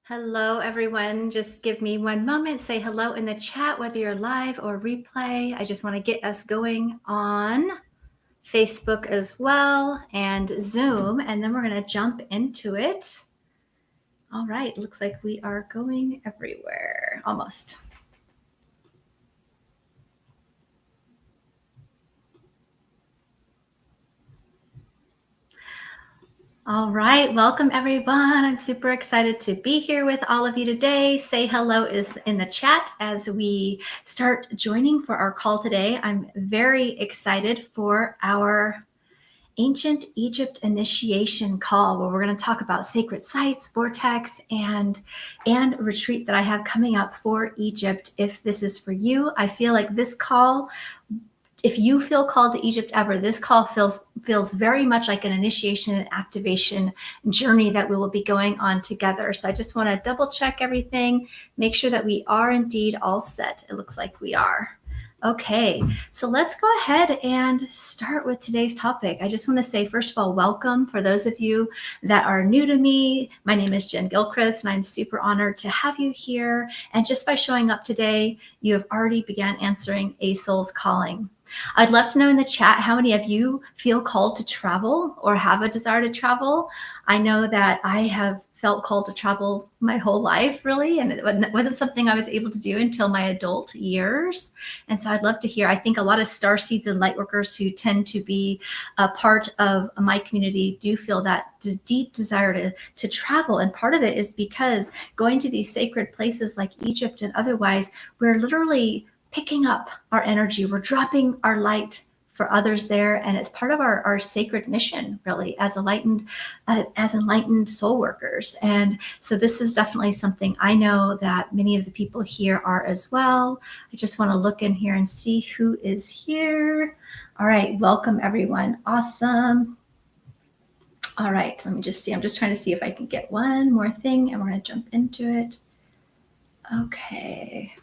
Hello, everyone. Just give me one moment. Say hello in the chat, whether you're live or replay. I just want to get us going on Facebook as well and Zoom, and then we're going to jump into it. All right. Looks like we are going everywhere. Almost. All right, welcome everyone. I'm super excited to be here with all of you today. Say hello is in the chat as we start joining for our call today. I'm very excited for our Ancient Egypt initiation call, where we're going to talk about sacred sites, vortex, and retreat that I have coming up for Egypt. If this is for you, I feel like this call, if you feel called to Egypt ever, this call feels very much like an initiation and activation journey that we will be going on together. So I just want to double check everything, make sure that we are indeed all set. It looks like we are. Okay, so let's go ahead and start with today's topic. I just want to say, first of all, welcome for those of you that are new to me. My name is Jen Gilchrist, and I'm super honored to have you here. And just by showing up today, you have already began answering a soul's calling. I'd love to know in the chat how many of you feel called to travel or have a desire to travel. I know that I have felt called to travel my whole life, really, and it wasn't something I was able to do until my adult years. And so I'd love to hear. I think a lot of starseeds and lightworkers who tend to be a part of my community do feel that deep desire to travel. And part of it is because going to these sacred places like Egypt and otherwise, we're literally picking up our energy. We're dropping our light for others there, and it's part of our sacred mission, really, as enlightened soul workers. And so this is definitely something I know that many of the people here are as well. I just want to look in here and see who is here. All right, welcome everyone. Awesome. All right, let me just see. I'm just trying to see if I can get one more thing, and we're going to jump into it. Okay.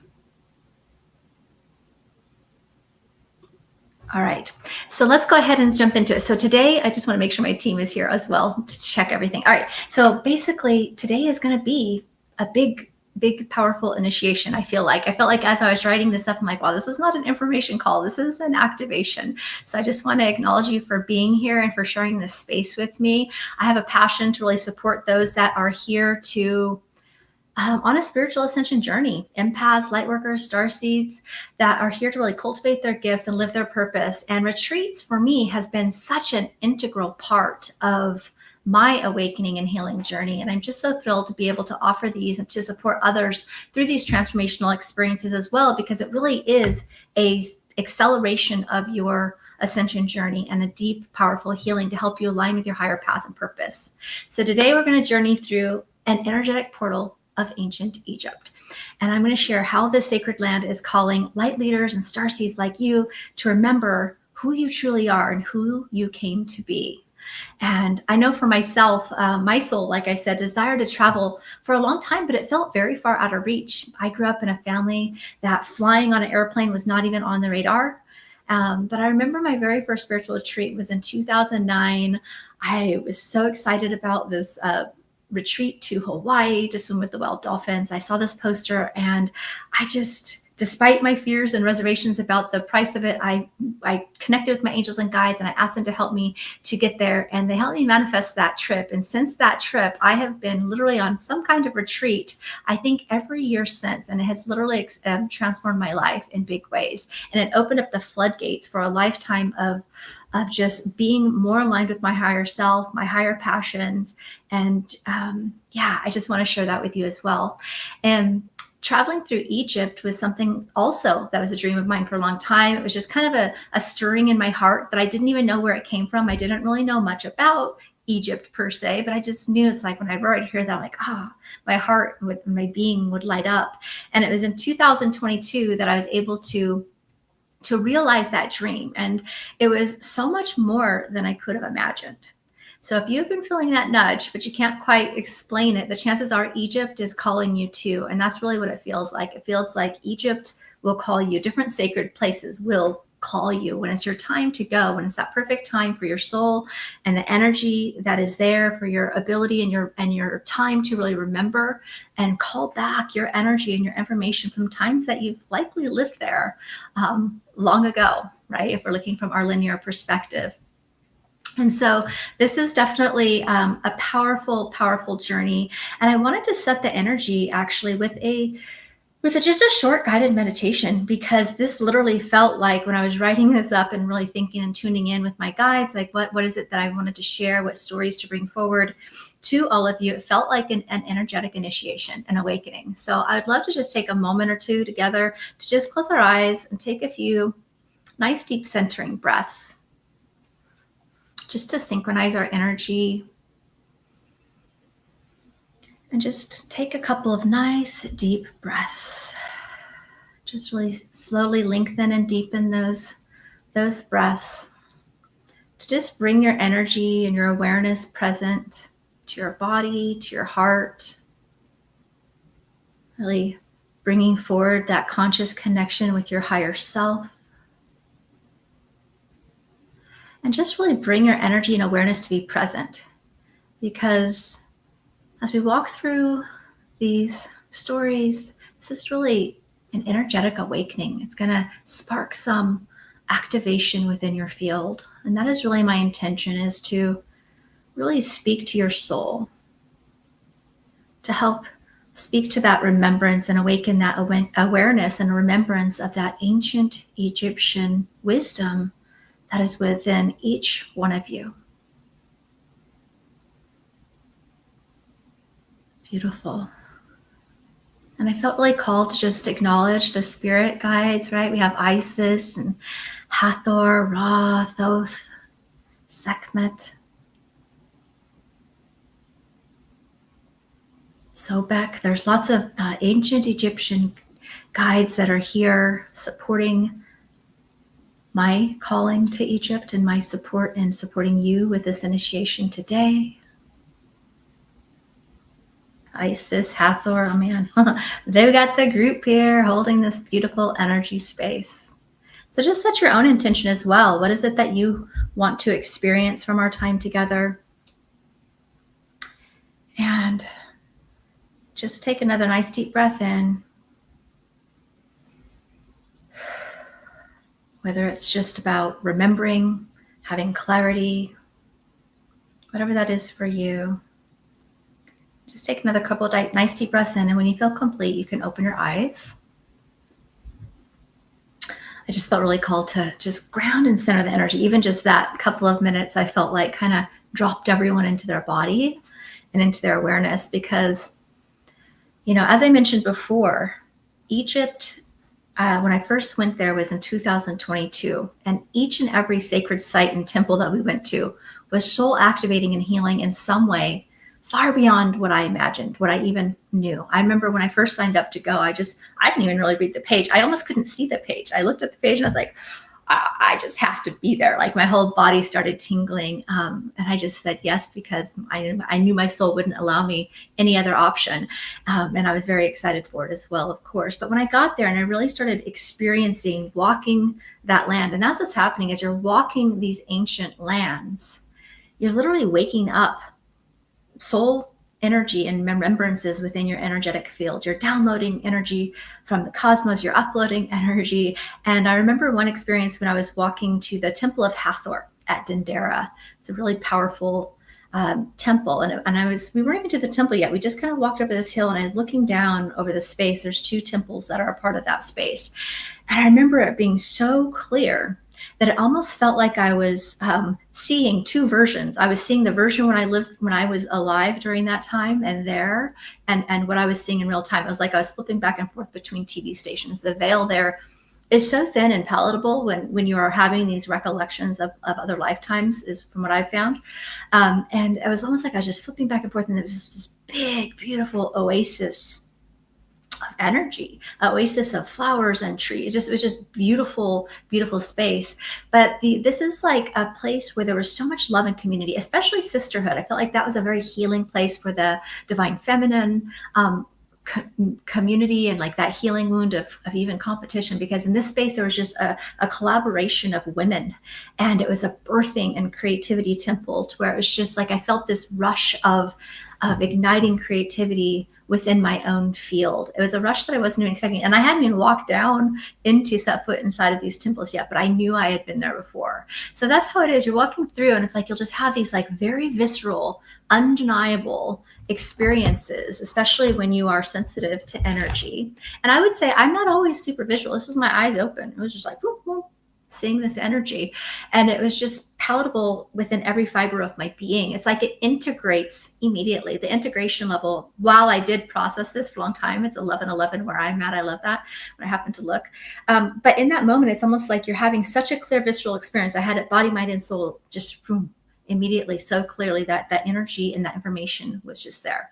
All right, so let's go ahead and jump into it. So today, I just want to make sure my team is here as well to check everything. All right, so basically today is going to be a big, powerful initiation. I felt like as I was writing this up, I'm like, wow, this is not an information call. This is an activation. So I just want to acknowledge you for being here and for sharing this space with me. I have a passion to really support those that are here to on a spiritual ascension journey, empaths, lightworkers, starseeds that are here to really cultivate their gifts and live their purpose. And retreats for me has been such an integral part of my awakening and healing journey. And I'm just so thrilled to be able to offer these and to support others through these transformational experiences as well, because it really is a acceleration of your ascension journey and a deep, powerful healing to help you align with your higher path and purpose. So today we're going to journey through an energetic portal of ancient Egypt. And I'm going to share how this sacred land is calling light leaders and starseeds like you to remember who you truly are and who you came to be. And I know for myself, my soul, like I said, desired to travel for a long time, but it felt very far out of reach. I grew up in a family that flying on an airplane was not even on the radar. But I remember my very first spiritual retreat was in 2009. I was so excited about this retreat to Hawaii to swim with the wild dolphins. I saw this poster and I just, despite my fears and reservations about the price of it, I connected with my angels and guides and I asked them to help me to get there, and they helped me manifest that trip. And since that trip, I have been literally on some kind of retreat, I think every year since, and it has literally transformed my life in big ways. And it opened up the floodgates for a lifetime of just being more aligned with my higher self, my higher passions. And I just want to share that with you as well. And traveling through Egypt was something also that was a dream of mine for a long time. It was just kind of a stirring in my heart that I didn't even know where it came from. I didn't really know much about Egypt per se, but I just knew it's like whenever I'd hear that, I'm like, my heart, my being would light up. And it was in 2022 that I was able to realize that dream. And it was so much more than I could have imagined. So if you've been feeling that nudge, but you can't quite explain it, the chances are Egypt is calling you too. And that's really what it feels like. It feels like Egypt will call you. Different sacred places will call you, when it's your time to go, when it's that perfect time for your soul and the energy that is there for your ability and your time to really remember and call back your energy and your information from times that you've likely lived there long ago, right? If we're looking from our linear perspective. And so this is definitely a powerful, powerful journey. And I wanted to set the energy actually with just a short guided meditation, because this literally felt like, when I was writing this up and really thinking and tuning in with my guides, like what is it that I wanted to share, what stories to bring forward to all of you, it felt like an energetic initiation, an awakening. So I'd love to just take a moment or two together to just close our eyes and take a few nice deep centering breaths, just to synchronize our energy. And just take a couple of nice deep breaths. Just really slowly lengthen and deepen those breaths to just bring your energy and your awareness present to your body, to your heart. Really bringing forward that conscious connection with your higher self. And just really bring your energy and awareness to be present, because as we walk through these stories, this is really an energetic awakening. It's going to spark some activation within your field. And that is really my intention, is to really speak to your soul, to help speak to that remembrance and awaken that awareness and remembrance of that ancient Egyptian wisdom that is within each one of you. Beautiful. And I felt really called to just acknowledge the spirit guides, right? We have Isis and Hathor, Ra, Thoth, Sekhmet, Sobek. There's lots of ancient Egyptian guides that are here supporting my calling to Egypt and my support in supporting you with this initiation today. Isis, Hathor, oh man, they've got the group here holding this beautiful energy space. So just set your own intention as well. What is it that you want to experience from our time together? And just take another nice deep breath in. Whether it's just about remembering, having clarity, whatever that is for you. Just take another couple of nice deep breaths in, and when you feel complete, you can open your eyes. I just felt really called to just ground and center the energy. Even just that couple of minutes, I felt like kind of dropped everyone into their body and into their awareness, because, as I mentioned before, Egypt, when I first went there, was in 2022, and each and every sacred site and temple that we went to was soul activating and healing in some way, far beyond what I imagined, what I even knew. I remember when I first signed up to go, I didn't even really read the page. I almost couldn't see the page. I looked at the page and I was like, I just have to be there. Like my whole body started tingling. And I just said yes, because I knew my soul wouldn't allow me any other option. And I was very excited for it as well, of course. But when I got there and I really started experiencing walking that land, and that's what's happening, is you're walking these ancient lands. You're literally waking up soul energy and remembrances within your energetic field. You're downloading energy from the cosmos, you're uploading energy. And I remember one experience when I was walking to the Temple of Hathor at Dendera. It's a really powerful temple. And we weren't even to the temple yet. We just kind of walked over this hill, and I was looking down over the space. There's 2 temples that are a part of that space. And I remember it being so clear that it almost felt like I was seeing 2 versions. I was seeing the version when I was alive during that time and there, and what I was seeing in real time. It was like I was flipping back and forth between TV stations. The veil there is so thin and palatable when you are having these recollections of other lifetimes, is from what I've found. And it was almost like I was just flipping back and forth, and there was this big, beautiful oasis of energy, oasis of flowers and trees. It was just beautiful, beautiful space. But this is like a place where there was so much love and community, especially sisterhood. I felt like that was a very healing place for the divine feminine, community and like that healing wound of even competition, because in this space there was just a collaboration of women, and it was a birthing and creativity temple to where it was just like I felt this rush of igniting creativity within my own field. It was a rush that I wasn't even expecting, and I hadn't even walked down into set foot inside of these temples yet, but I knew I had been there before. So that's how it is. You're walking through and it's like you'll just have these like very visceral, undeniable experiences, especially when you are sensitive to energy. And I would say I'm not always super visual. This was my eyes open. It was just like whoop, whoop, seeing this energy, and it was just palatable within every fiber of my being. It's like it integrates immediately. The integration level, while I did process this for a long time, it's 11:11 where I'm at. I love that when I happen to look. But in that moment, it's almost like you're having such a clear visceral experience. I had it body, mind, and soul just boom, immediately, so clearly that energy and that information was just there.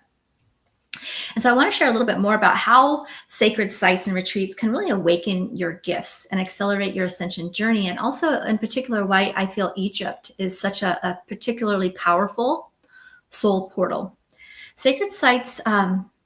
And so I want to share a little bit more about how sacred sites and retreats can really awaken your gifts and accelerate your ascension journey. And also in particular, why I feel Egypt is such a particularly powerful soul portal. Sacred sites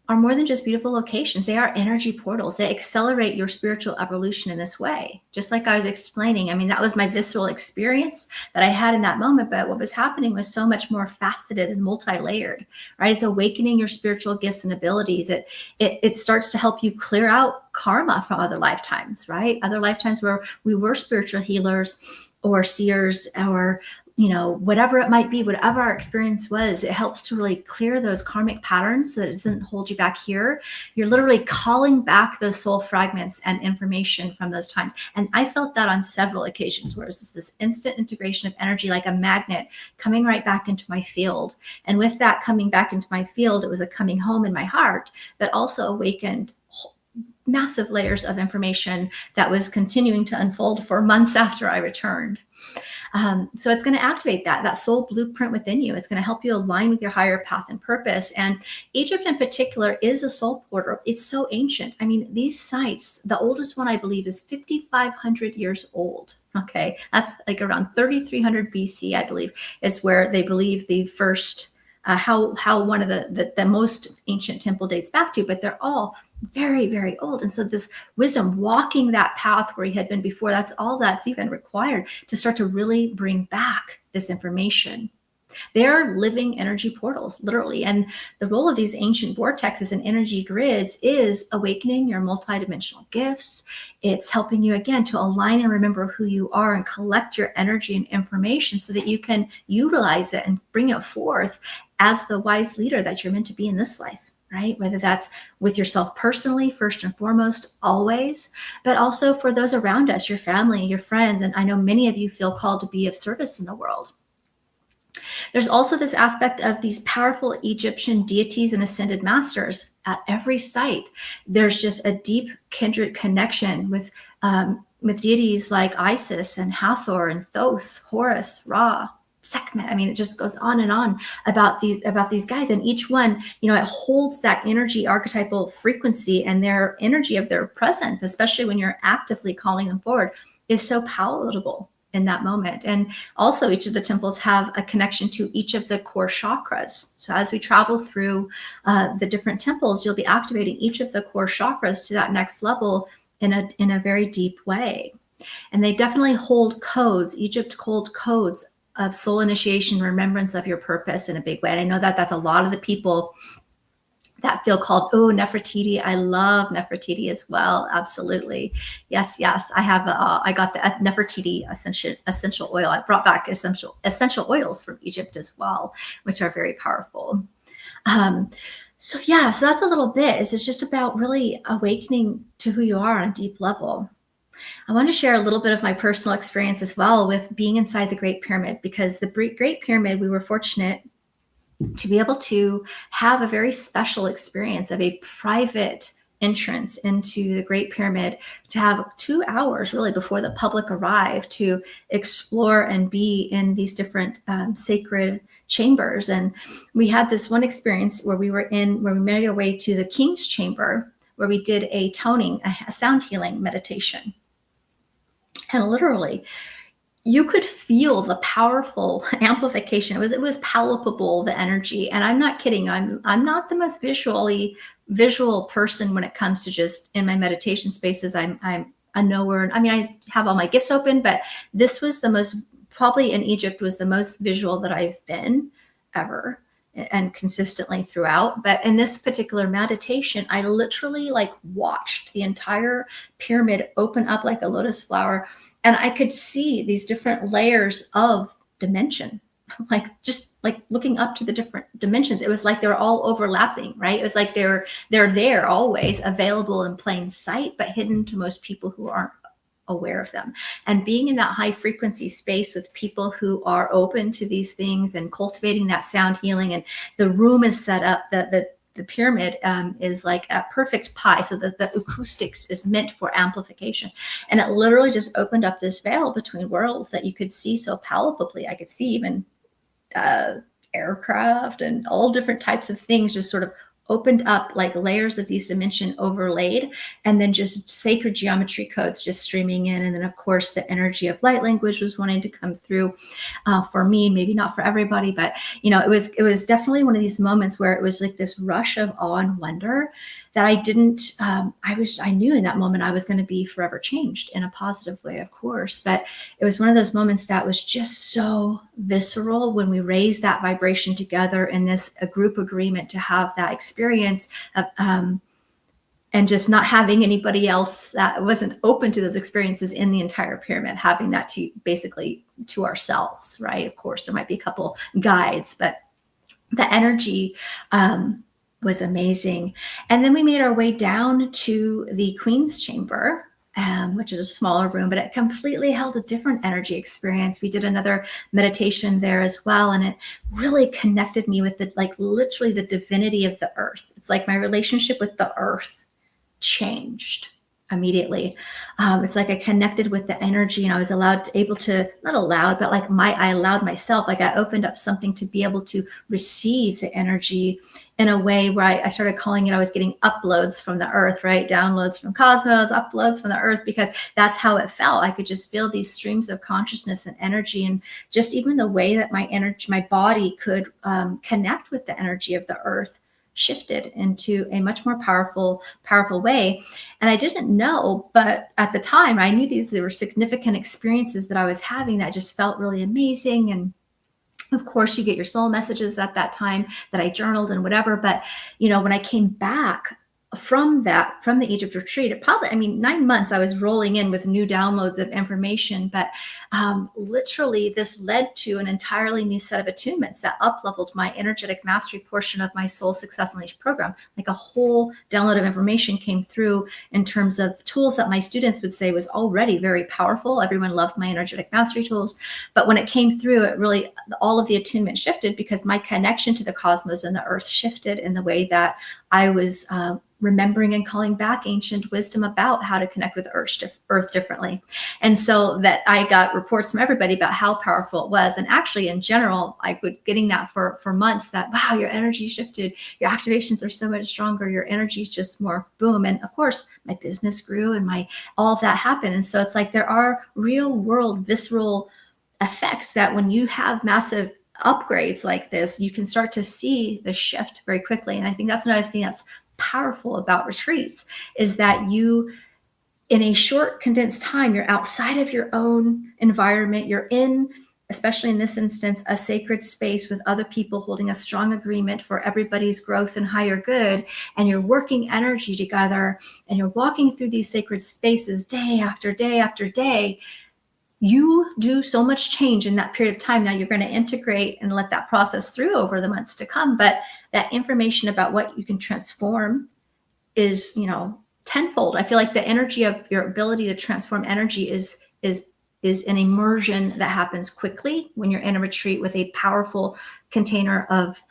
are more than just beautiful locations. They are energy portals. They accelerate your spiritual evolution in this way. Just like I was explaining, I mean, that was my visceral experience that I had in that moment, but what was happening was so much more faceted and multi-layered, right? It's awakening your spiritual gifts and abilities. It starts to help you clear out karma from other lifetimes, right? Other lifetimes where we were spiritual healers or seers or whatever it might be, whatever our experience was, it helps to really clear those karmic patterns so that it doesn't hold you back here. You're literally calling back those soul fragments and information from those times. And I felt that on several occasions, where it's this instant integration of energy, like a magnet coming right back into my field. And with that coming back into my field, it was a coming home in my heart that also awakened massive layers of information that was continuing to unfold for months after I returned. So it's going to activate that soul blueprint within you. It's going to help you align with your higher path and purpose. And Egypt in particular is a soul portal. It's so ancient. I mean, these sites, the oldest one I believe is 5,500 years old. Okay. That's like around 3,300 BC, I believe, is where they believe the first, how one of the most ancient temple dates back to, but they're all very, very old. And so this wisdom, walking that path where he had been before, that's all that's even required to start to really bring back this information. They're living energy portals, literally. And the role of these ancient vortexes and energy grids is awakening your multidimensional gifts. It's helping you, again, to align and remember who you are and collect your energy and information so that you can utilize it and bring it forth as the wise leader that you're meant to be in this life. Right? Whether that's with yourself personally, first and foremost, always, but also for those around us, your family, your friends. And I know many of you feel called to be of service in the world. There's also this aspect of these powerful Egyptian deities and ascended masters at every site. There's just a deep kindred connection with deities like Isis and Hathor and Thoth, Horus, Ra, Sekhmet. I mean, it just goes on and on about these guys, and each one, it holds that energy archetypal frequency, and their energy of their presence, especially when you're actively calling them forward, is so palatable in that moment. And also each of the temples have a connection to each of the core chakras. So as we travel through the different temples, you'll be activating each of the core chakras to that next level in a very deep way. And they definitely hold codes. Egypt holds codes of soul initiation, remembrance of your purpose in a big way. And I know that that's a lot of the people that feel called, oh, Nefertiti. I love Nefertiti as well. Absolutely. Yes. I have, I got the Nefertiti essential oil. I brought back essential oils from Egypt as well, which are very powerful. So that's a little bit. It's just about really awakening to who you are on a deep level. I want to share a little bit of my personal experience as well with being inside the Great Pyramid, because the Great Pyramid, we were fortunate to be able to have a very special experience of a private entrance into the Great Pyramid, to have 2 hours really before the public arrived to explore and be in these different sacred chambers. And we had this one experience where we made our way to the King's Chamber, where we did a sound healing meditation. And literally, you could feel the powerful amplification. It was palpable, the energy. And I'm not kidding. I'm not the most visual person when it comes to just in my meditation spaces. I'm a knower. I mean, I have all my gifts open, but this was the most, probably in Egypt, was the most visual that I've been ever, and consistently throughout. But in this particular meditation, I literally like watched the entire pyramid open up like a lotus flower, and I could see these different layers of dimension, like just like looking up to the different dimensions. It was like they were all overlapping, right? It was like they're there always, available in plain sight, but hidden to most people who aren't aware of them. And being in that high frequency space with people who are open to these things and cultivating that sound healing, and the room is set up that the pyramid is like a perfect pie, so that the acoustics is meant for amplification. And it literally just opened up this veil between worlds that you could see so palpably. I could see even aircraft and all different types of things just sort of opened up, like layers of these dimension overlaid, and then just sacred geometry codes just streaming in. And then of course the energy of light language was wanting to come through for me, maybe not for everybody, but it was definitely one of these moments where it was like this rush of awe and wonder that I didn't, I knew in that moment I was going to be forever changed in a positive way, of course. But it was one of those moments that was just so visceral when we raised that vibration together in a group agreement to have that experience of, and just not having anybody else that wasn't open to those experiences in the entire pyramid, having that to basically to ourselves, right? Of course, there might be a couple guides, but the energy, was amazing. And then we made our way down to the Queen's Chamber, which is a smaller room, but it completely held a different energy experience. We did another meditation there as well, and it really connected me with literally the divinity of the earth. It's like my relationship with the earth changed immediately. It's like I connected with the energy, and I was I allowed myself, like I opened up something to be able to receive the energy in a way where I started calling it, I was getting uploads from the earth, right? Downloads from cosmos, uploads from the earth, because that's how it felt. I could just feel these streams of consciousness and energy, and just even the way that my body could connect with the energy of the earth shifted into a much more powerful way. And I didn't know, but at the time I knew there were significant experiences that I was having that just felt really amazing. And of course you get your soul messages at that time that I journaled and whatever. But when I came back from the Egypt retreat, it probably, 9 months I was rolling in with new downloads of information, but literally this led to an entirely new set of attunements that up-leveled my energetic mastery portion of my Soul Success Unleashed program. Like a whole download of information came through in terms of tools that my students would say was already very powerful. Everyone loved my energetic mastery tools, but when it came through, it really, all of the attunement shifted, because my connection to the cosmos and the earth shifted in the way that I was remembering and calling back ancient wisdom about how to connect with earth differently. And so that I got reports from everybody about how powerful it was. And actually in general, I was getting that for months, that, wow, your energy shifted, your activations are so much stronger, your energy is just more boom. And of course my business grew and all of that happened. And so it's like there are real world visceral effects that when you have massive upgrades like this, you can start to see the shift very quickly. And I think that's another thing that's powerful about retreats, is that you, in a short condensed time, you're outside of your own environment. You're in, especially in this instance, a sacred space with other people holding a strong agreement for everybody's growth and higher good. And you're working energy together, and you're walking through these sacred spaces day after day after day. You do so much change in that period of time. Now you're going to integrate and let that process through over the months to come. But that information about what you can transform is, tenfold. I feel like the energy of your ability to transform energy is an immersion that happens quickly when you're in a retreat with a powerful container of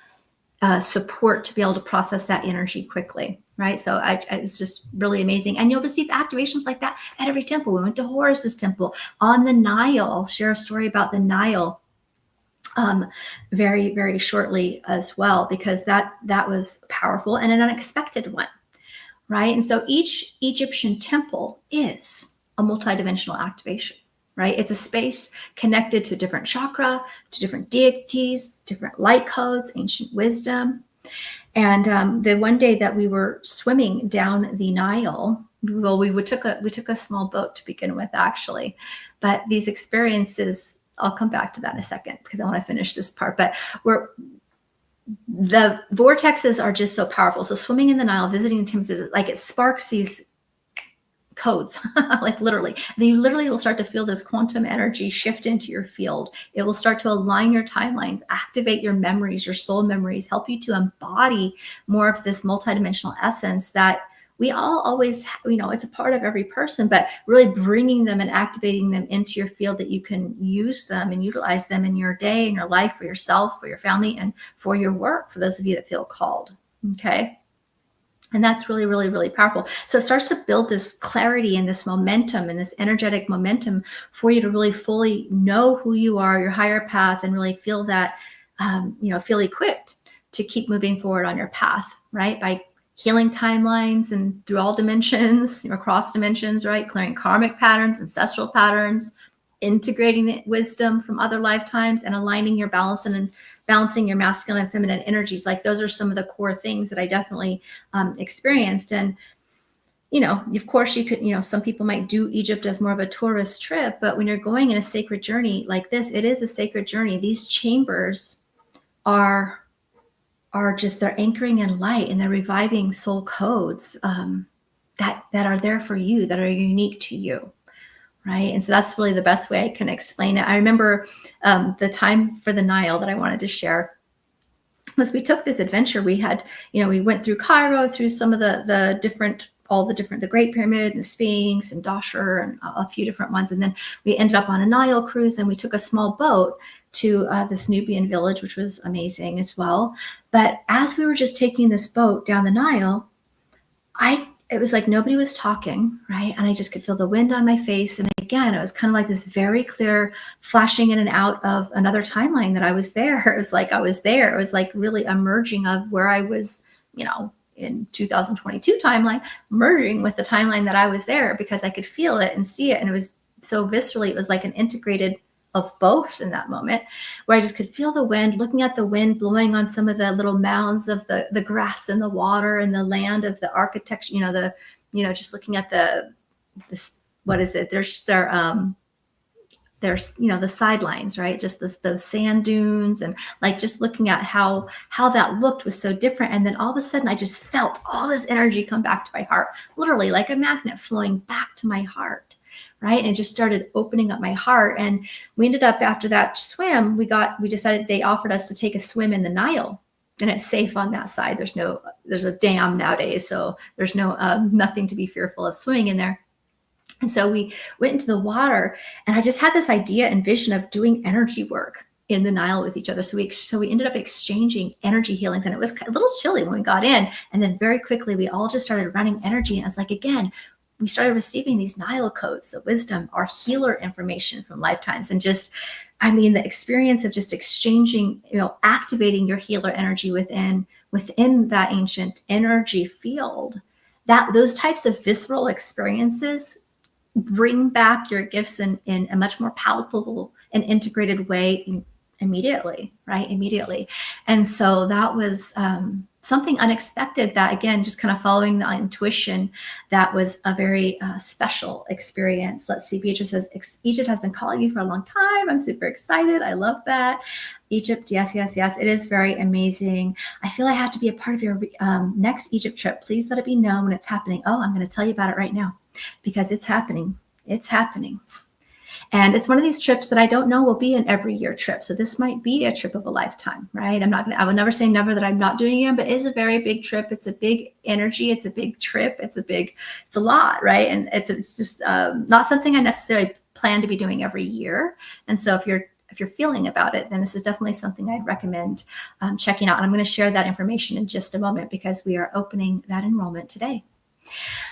support to be able to process that energy quickly. Right. So it's just really amazing. And you'll receive activations like that at every temple. We went to Horus's temple on the Nile. I'll share a story about the Nile very, very shortly as well, because that was powerful and an unexpected one. Right. And so each Egyptian temple is a multidimensional activation. right? It's a space connected to different chakra, to different deities, different light codes, ancient wisdom. And the one day that we were swimming down the Nile, well, we took a small boat to begin with, actually, but these experiences, I'll come back to that in a second because I want to finish this part. But the vortexes are just so powerful. So swimming in the Nile, visiting the tombs, like it sparks these codes, like literally. And you literally will start to feel this quantum energy shift into your field. It will start to align your timelines, activate your memories, your soul memories, help you to embody more of this multidimensional essence that we all always, it's a part of every person, but really bringing them and activating them into your field that you can use them and utilize them in your day, in your life, for yourself, for your family, and for your work, for those of you that feel called. Okay. And that's really, really, really powerful. So it starts to build this clarity and this momentum and this energetic momentum for you to really fully know who you are, your higher path, and really feel that, feel equipped to keep moving forward on your path, right? By healing timelines and through all dimensions, across dimensions, right? Clearing karmic patterns, ancestral patterns, integrating the wisdom from other lifetimes, and aligning your balance and balancing your masculine and feminine energies. Like those are some of the core things that I definitely experienced. And, of course you could, some people might do Egypt as more of a tourist trip, but when you're going in a sacred journey like this, it is a sacred journey. These chambers are just, they're anchoring in light and they're reviving soul codes that are there for you, that are unique to you. Right. And so that's really the best way I can explain it. I remember the time for the Nile that I wanted to share was we took this adventure. We had, we went through Cairo, through some of the Great Pyramid, and the Sphinx and Dashur and a few different ones. And then we ended up on a Nile cruise, and we took a small boat to this Nubian village, which was amazing as well. But as we were just taking this boat down the Nile, it was like nobody was talking, right? And I just could feel the wind on my face. And again, it was kind of like this very clear flashing in and out of another timeline that I was there. It was like I was there. It was like really a merging of where I was, in 2022 timeline, merging with the timeline that I was there, because I could feel it and see it. And it was so viscerally, it was like an integrated of both in that moment, where I just could feel the wind, looking at the wind blowing on some of the little mounds of the grass and the water and the land of the architecture, just looking at what is it? There's the sidelines, right? Just those sand dunes, and like just looking at how that looked was so different. And then all of a sudden I just felt all this energy come back to my heart, literally like a magnet flowing back to my heart. Right. And just started opening up my heart. And we ended up, after that swim, we decided, they offered us to take a swim in the Nile, and it's safe on that side. There's a dam nowadays. So there's nothing to be fearful of swimming in there. And so we went into the water, and I just had this idea and vision of doing energy work in the Nile with each other. So we ended up exchanging energy healings, and it was a little chilly when we got in. And then very quickly, we all just started running energy. And I was like, again, we started receiving these Nile codes, the wisdom, our healer information from lifetimes. And the experience of just exchanging, activating your healer energy within that ancient energy field, those types of visceral experiences bring back your gifts in a much more palatable and integrated way immediately, right? Immediately. And so that was something unexpected, that, again, just kind of following the intuition, that was a very special experience. Let's see. Beatrice says, Egypt has been calling you for a long time. I'm super excited. I love that. Egypt. Yes, yes, yes. It is very amazing. I feel I have to be a part of your next Egypt trip. Please let it be known when it's happening. Oh, I'm going to tell you about it right now, because it's happening. It's happening. And it's one of these trips that I don't know will be an every year trip. So this might be a trip of a lifetime, right? I would never say never that I'm not doing it, but it's a very big trip. It's a big energy. It's a big trip. It's a lot, right? And it's just not something I necessarily plan to be doing every year. And so if you're feeling about it, then this is definitely something I'd recommend checking out. And I'm going to share that information in just a moment, because we are opening that enrollment today.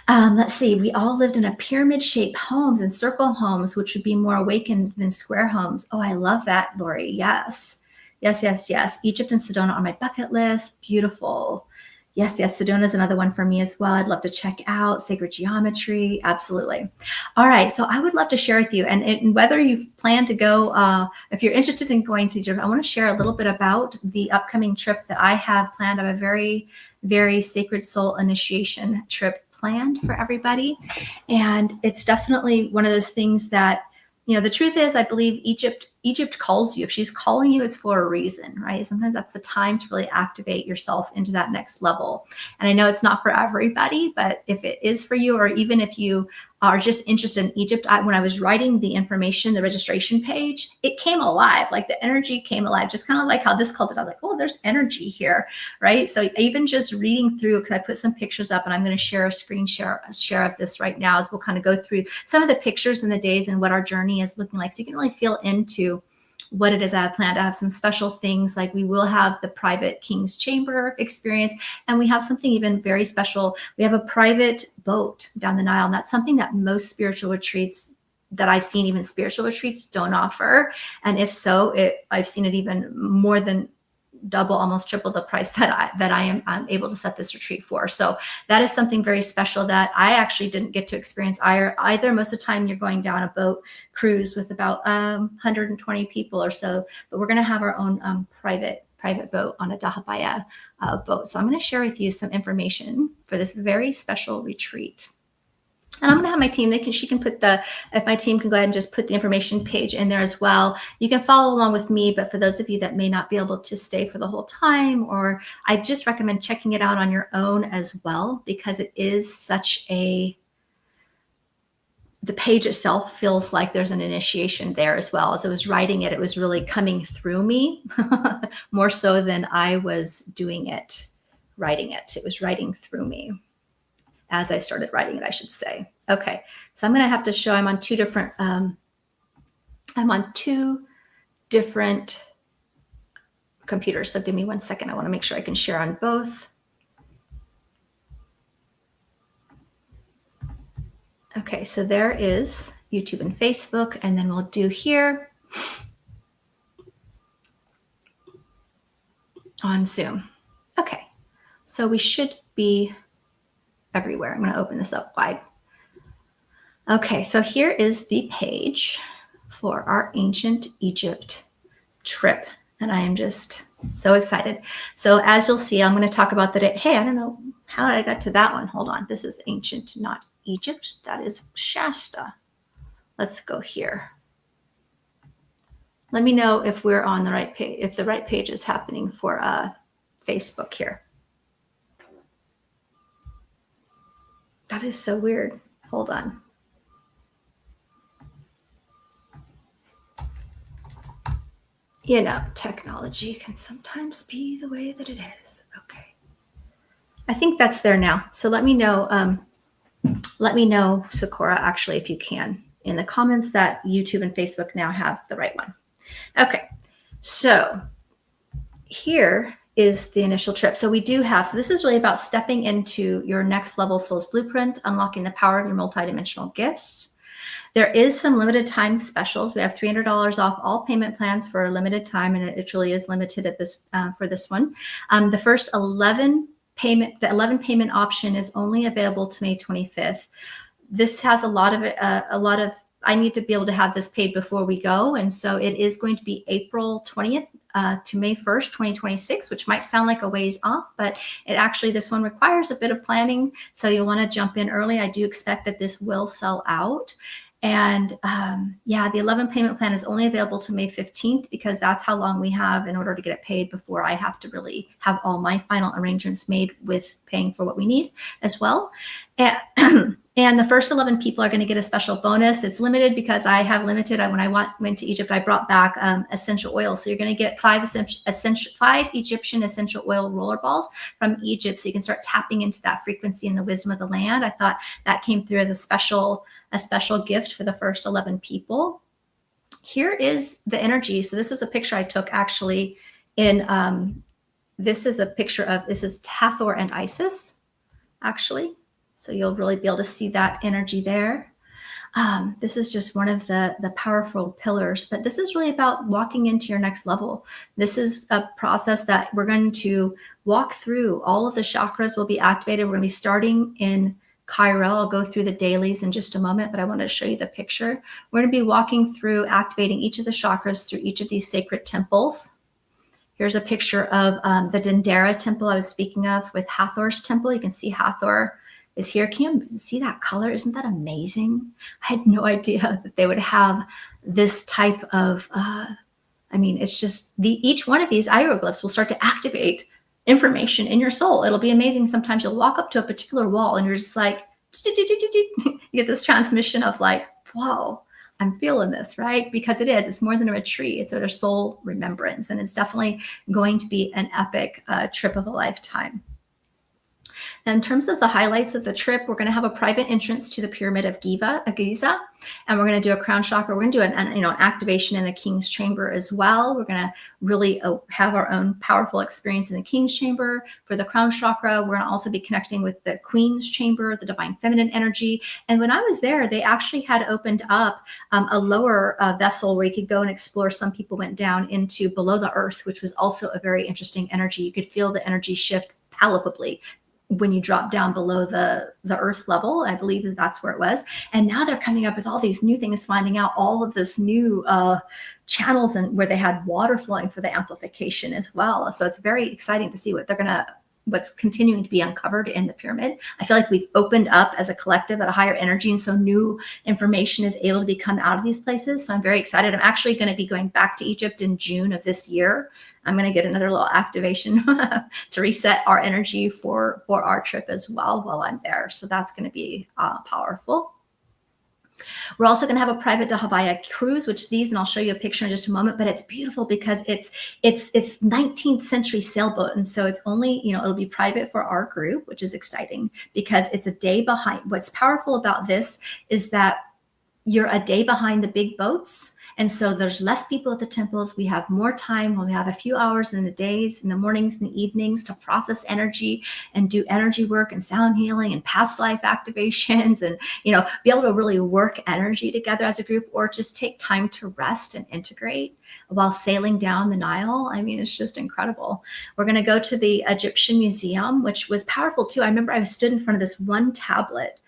Let's see. We all lived in a pyramid-shaped homes and circle homes, which would be more awakened than square homes. Oh, I love that, Lori. Yes. Yes, yes, yes. Egypt and Sedona on my bucket list. Beautiful. Yes, Sedona is another one for me as well. I'd love to check out sacred geometry. Absolutely. All right. So I would love to share with you, and whether you plan to go, if you're interested in going to Egypt, I want to share a little bit about the upcoming trip that I have planned. I have a very, very sacred soul initiation trip planned for everybody. And it's definitely one of those things that, the truth is, I believe Egypt calls you. If she's calling you, it's for a reason, right? Sometimes that's the time to really activate yourself into that next level. And I know it's not for everybody, but if it is for you, or even if you are just interested in Egypt, when I was writing the information, the registration page, it came alive. Like the energy came alive, just kind of like how this cult did. I was like, oh, there's energy here, right? So even just reading through, because I put some pictures up, and I'm going to share a screen share of this right now, as we'll kind of go through some of the pictures and the days and what our journey is looking like, so you can really feel into what it is I have planned. I have some special things, like we will have the private King's Chamber experience, and we have something even very special. We have a private boat down the Nile, and that's something that most spiritual retreats that I've seen, even spiritual retreats, don't offer. And if so, I've seen it even more than double, almost triple the price that I am able to set this retreat for. So that is something very special that I actually didn't get to experience either. Most of the time you're going down a boat cruise with about 120 people or so, but we're going to have our own private boat on a Dahabaya boat. So I'm going to share with you some information for this very special retreat. And I'm going to have my team, if my team can go ahead and just put the information page in there as well. You can follow along with me, but for those of you that may not be able to stay for the whole time, or I just recommend checking it out on your own as well, because it is the page itself feels like there's an initiation there as well. As I was writing it, it was really coming through me more so than I was writing it. It was writing through me as I started writing it, I should say. Okay, so I'm going to have to show I'm on two different computers. So give me 1 second. I want to make sure I can share on both. Okay, so there is YouTube and Facebook, and then we'll do here on Zoom. Okay, so we should be everywhere. I'm going to open this up wide. Okay, so here is the page for our ancient Egypt trip, and I am just so excited. So as you'll see, I'm going to talk about that. Hey, I don't know how I got to that one. Hold on. This is ancient, not Egypt. That is Shasta. Let's go here. Let me know if we're on the right page, if the right page is happening for Facebook here. That is so weird. Hold on. Technology can sometimes be the way that it is. Okay. I think that's there now. So let me know, Sakura, actually, if you can, in the comments that YouTube and Facebook now have the right one. Okay. So here is the initial trip. So this is really about stepping into your next level soul's blueprint, unlocking the power of your multidimensional gifts. There is some limited time specials. We have $300 off all payment plans for a limited time, and it truly is limited at this for this one. The first 11 payment option is only available to May 25th. This has a lot of. I need to be able to have this paid before we go, and so it is going to be April 20th to May 1st, 2026, which might sound like a ways off, but this one requires a bit of planning, so you'll want to jump in early. I do expect that this will sell out. And the 11 payment plan is only available to May 15th, because that's how long we have in order to get it paid before I have to really have all my final arrangements made with paying for what we need as well. And the first 11 people are going to get a special bonus. It's limited because I have limited. When I went to Egypt, I brought back essential oils. So you're going to get 5 Egyptian essential oil roller balls from Egypt, so you can start tapping into that frequency and the wisdom of the land. I thought that came through as a special gift for the first 11 people. Here is the energy. So this is a picture I took actually this is Hathor and Isis, actually. So you'll really be able to see that energy there. This is just one of the powerful pillars, but this is really about walking into your next level. This is a process that we're going to walk through all of the chakras will be activated. We're going to be starting in Cairo. I'll go through the dailies in just a moment, but I wanted to show you the picture. We're going to be walking through activating each of the chakras through each of these sacred temples. Here's a picture of the Dendera temple I was speaking of with Hathor's temple. You can see Hathor is here. Can you see that color? Isn't that amazing? I had no idea that they would have this type of, it's just each one of these hieroglyphs will start to activate information in your soul. It'll be amazing. Sometimes you'll walk up to a particular wall and you're just like, you get this transmission of like, whoa, I'm feeling this, right? Because it's more than a retreat. It's a soul remembrance. And it's definitely going to be an epic trip of a lifetime. Now, in terms of the highlights of the trip, we're going to have a private entrance to the Pyramid of Giza, and we're going to do a crown chakra. We're going to do an activation in the King's Chamber as well. We're going to really have our own powerful experience in the King's Chamber. For the crown chakra, we're going to also be connecting with the Queen's Chamber, the Divine Feminine energy. And when I was there, they actually had opened up a lower vessel where you could go and explore. Some people went down into below the earth, which was also a very interesting energy. You could feel the energy shift palpably when you drop down below the earth level. I believe that's where it was. And now they're coming up with all these new things, finding out all of this new channels and where they had water flowing for the amplification as well. So it's very exciting to see what's continuing to be uncovered in the pyramid. I feel like we've opened up as a collective at a higher energy. And so new information is able to be come out of these places. So I'm very excited. I'm actually going to be going back to Egypt in June of this year. I'm going to get another little activation to reset our energy for our trip as well while I'm there. So that's going to be powerful. We're also going to have a private to Hawaii cruise, and I'll show you a picture in just a moment, but it's beautiful because it's 19th century sailboat. And so it's only, it'll be private for our group, which is exciting because it's a day behind. What's powerful about this is that you're a day behind the big boats. And so there's less people at the temples. We have more time. We have a few hours in the days, in the mornings and the evenings to process energy and do energy work and sound healing and past life activations and, be able to really work energy together as a group or just take time to rest and integrate while sailing down the Nile. It's just incredible. We're going to go to the Egyptian Museum, which was powerful too. I remember I stood in front of this one tablet.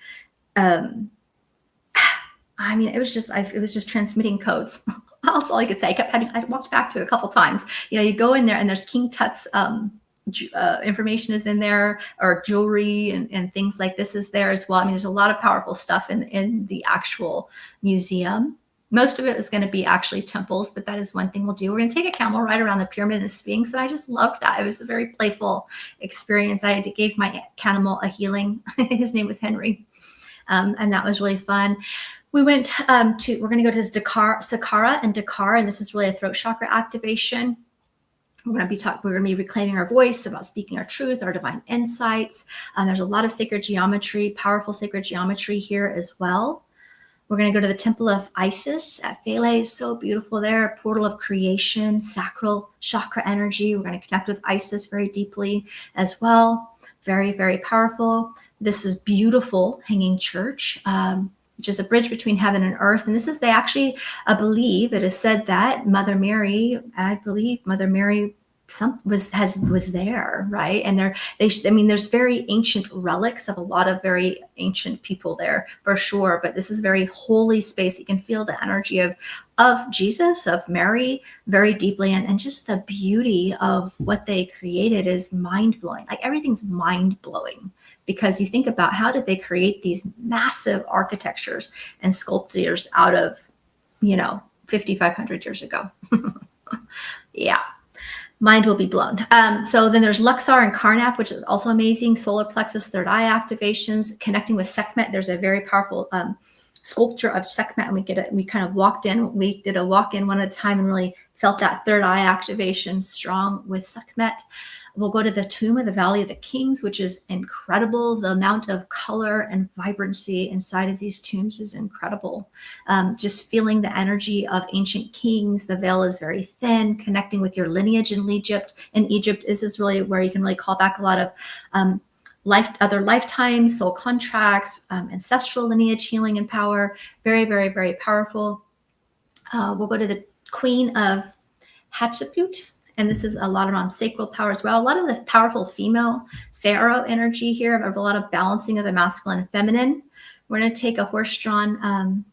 It was just transmitting codes. That's all I could say. I walked back to it a couple times. You go in there and there's King Tut's information is in there, or jewelry and things like this is there as well. There's a lot of powerful stuff in the actual museum. Most of it is going to be actually temples, but that is one thing we'll do. We're going to take a camel ride around the pyramid and the Sphinx, and I just loved that. It was a very playful experience. I gave my camel a healing. His name was Henry, and that was really fun. We went we're going to go to Saqqara and Dakar, and this is really a throat chakra activation. We're going to be reclaiming our voice, about speaking our truth, our divine insights. There's a lot of sacred geometry, powerful sacred geometry here as well. We're going to go to the Temple of Isis at Philae. So beautiful there. Portal of creation, sacral chakra energy. We're going to connect with Isis very deeply as well. Very, very powerful. This is beautiful hanging church. Which is a bridge between heaven and earth. And this is, I believe it is said that Mother Mary was there, right? And there's very ancient relics of a lot of very ancient people there for sure. But this is a very holy space. You can feel the energy of Jesus, of Mary very deeply. And just the beauty of what they created is mind blowing. Like everything's mind blowing. Because you think about how did they create these massive architectures and sculptures out of, 5,500 years ago. Yeah, mind will be blown. So then there's Luxor and Karnak, which is also amazing. Solar plexus, third eye activations, connecting with Sekhmet. There's a very powerful sculpture of Sekhmet, and we kind of walked in. We did a walk in one at a time and really felt that third eye activation strong with Sekhmet. We'll go to the tomb of the Valley of the Kings, which is incredible. The amount of color and vibrancy inside of these tombs is incredible. Just feeling the energy of ancient kings. The veil is very thin, connecting with your lineage in Egypt. In Egypt, this is really where you can really call back a lot of other lifetimes, soul contracts, ancestral lineage healing and power. Very, very, very powerful. We'll go to the Queen of Hatshepsut And this is a lot around sacral power as well. A lot of the powerful female pharaoh energy here, of a lot of balancing of the masculine and feminine. We're going to take a horse-drawn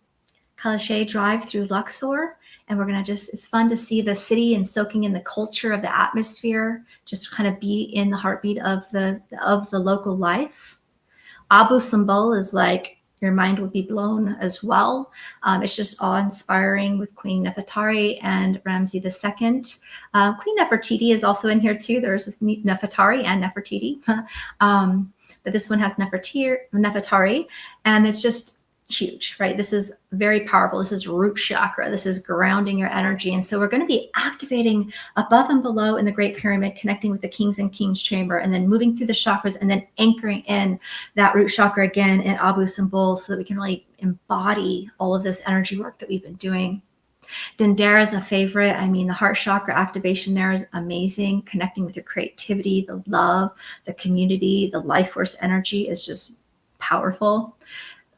Kalache drive through Luxor. And we're going to it's fun to see the city and soaking in the culture of the atmosphere, just kind of be in the heartbeat of the local life. Abu Simbel is like, your mind will be blown as well. It's just awe-inspiring with Queen Nefertari and Ramses II. Queen Nefertiti is also in here too. There's Nefertari and Nefertiti. But this one has Nefertari, and it's just huge, right? This is very powerful. This is root chakra. This is grounding your energy. And so we're going to be activating above and below in the Great Pyramid, connecting with the King's and Queen's Chamber, and then moving through the chakras and then anchoring in that root chakra again in Abu Simbel, so that we can really embody all of this energy work that we've been doing. Dendera is a favorite. I mean, the heart chakra activation there is amazing. Connecting with your creativity, the love, the community, the life force energy is just powerful.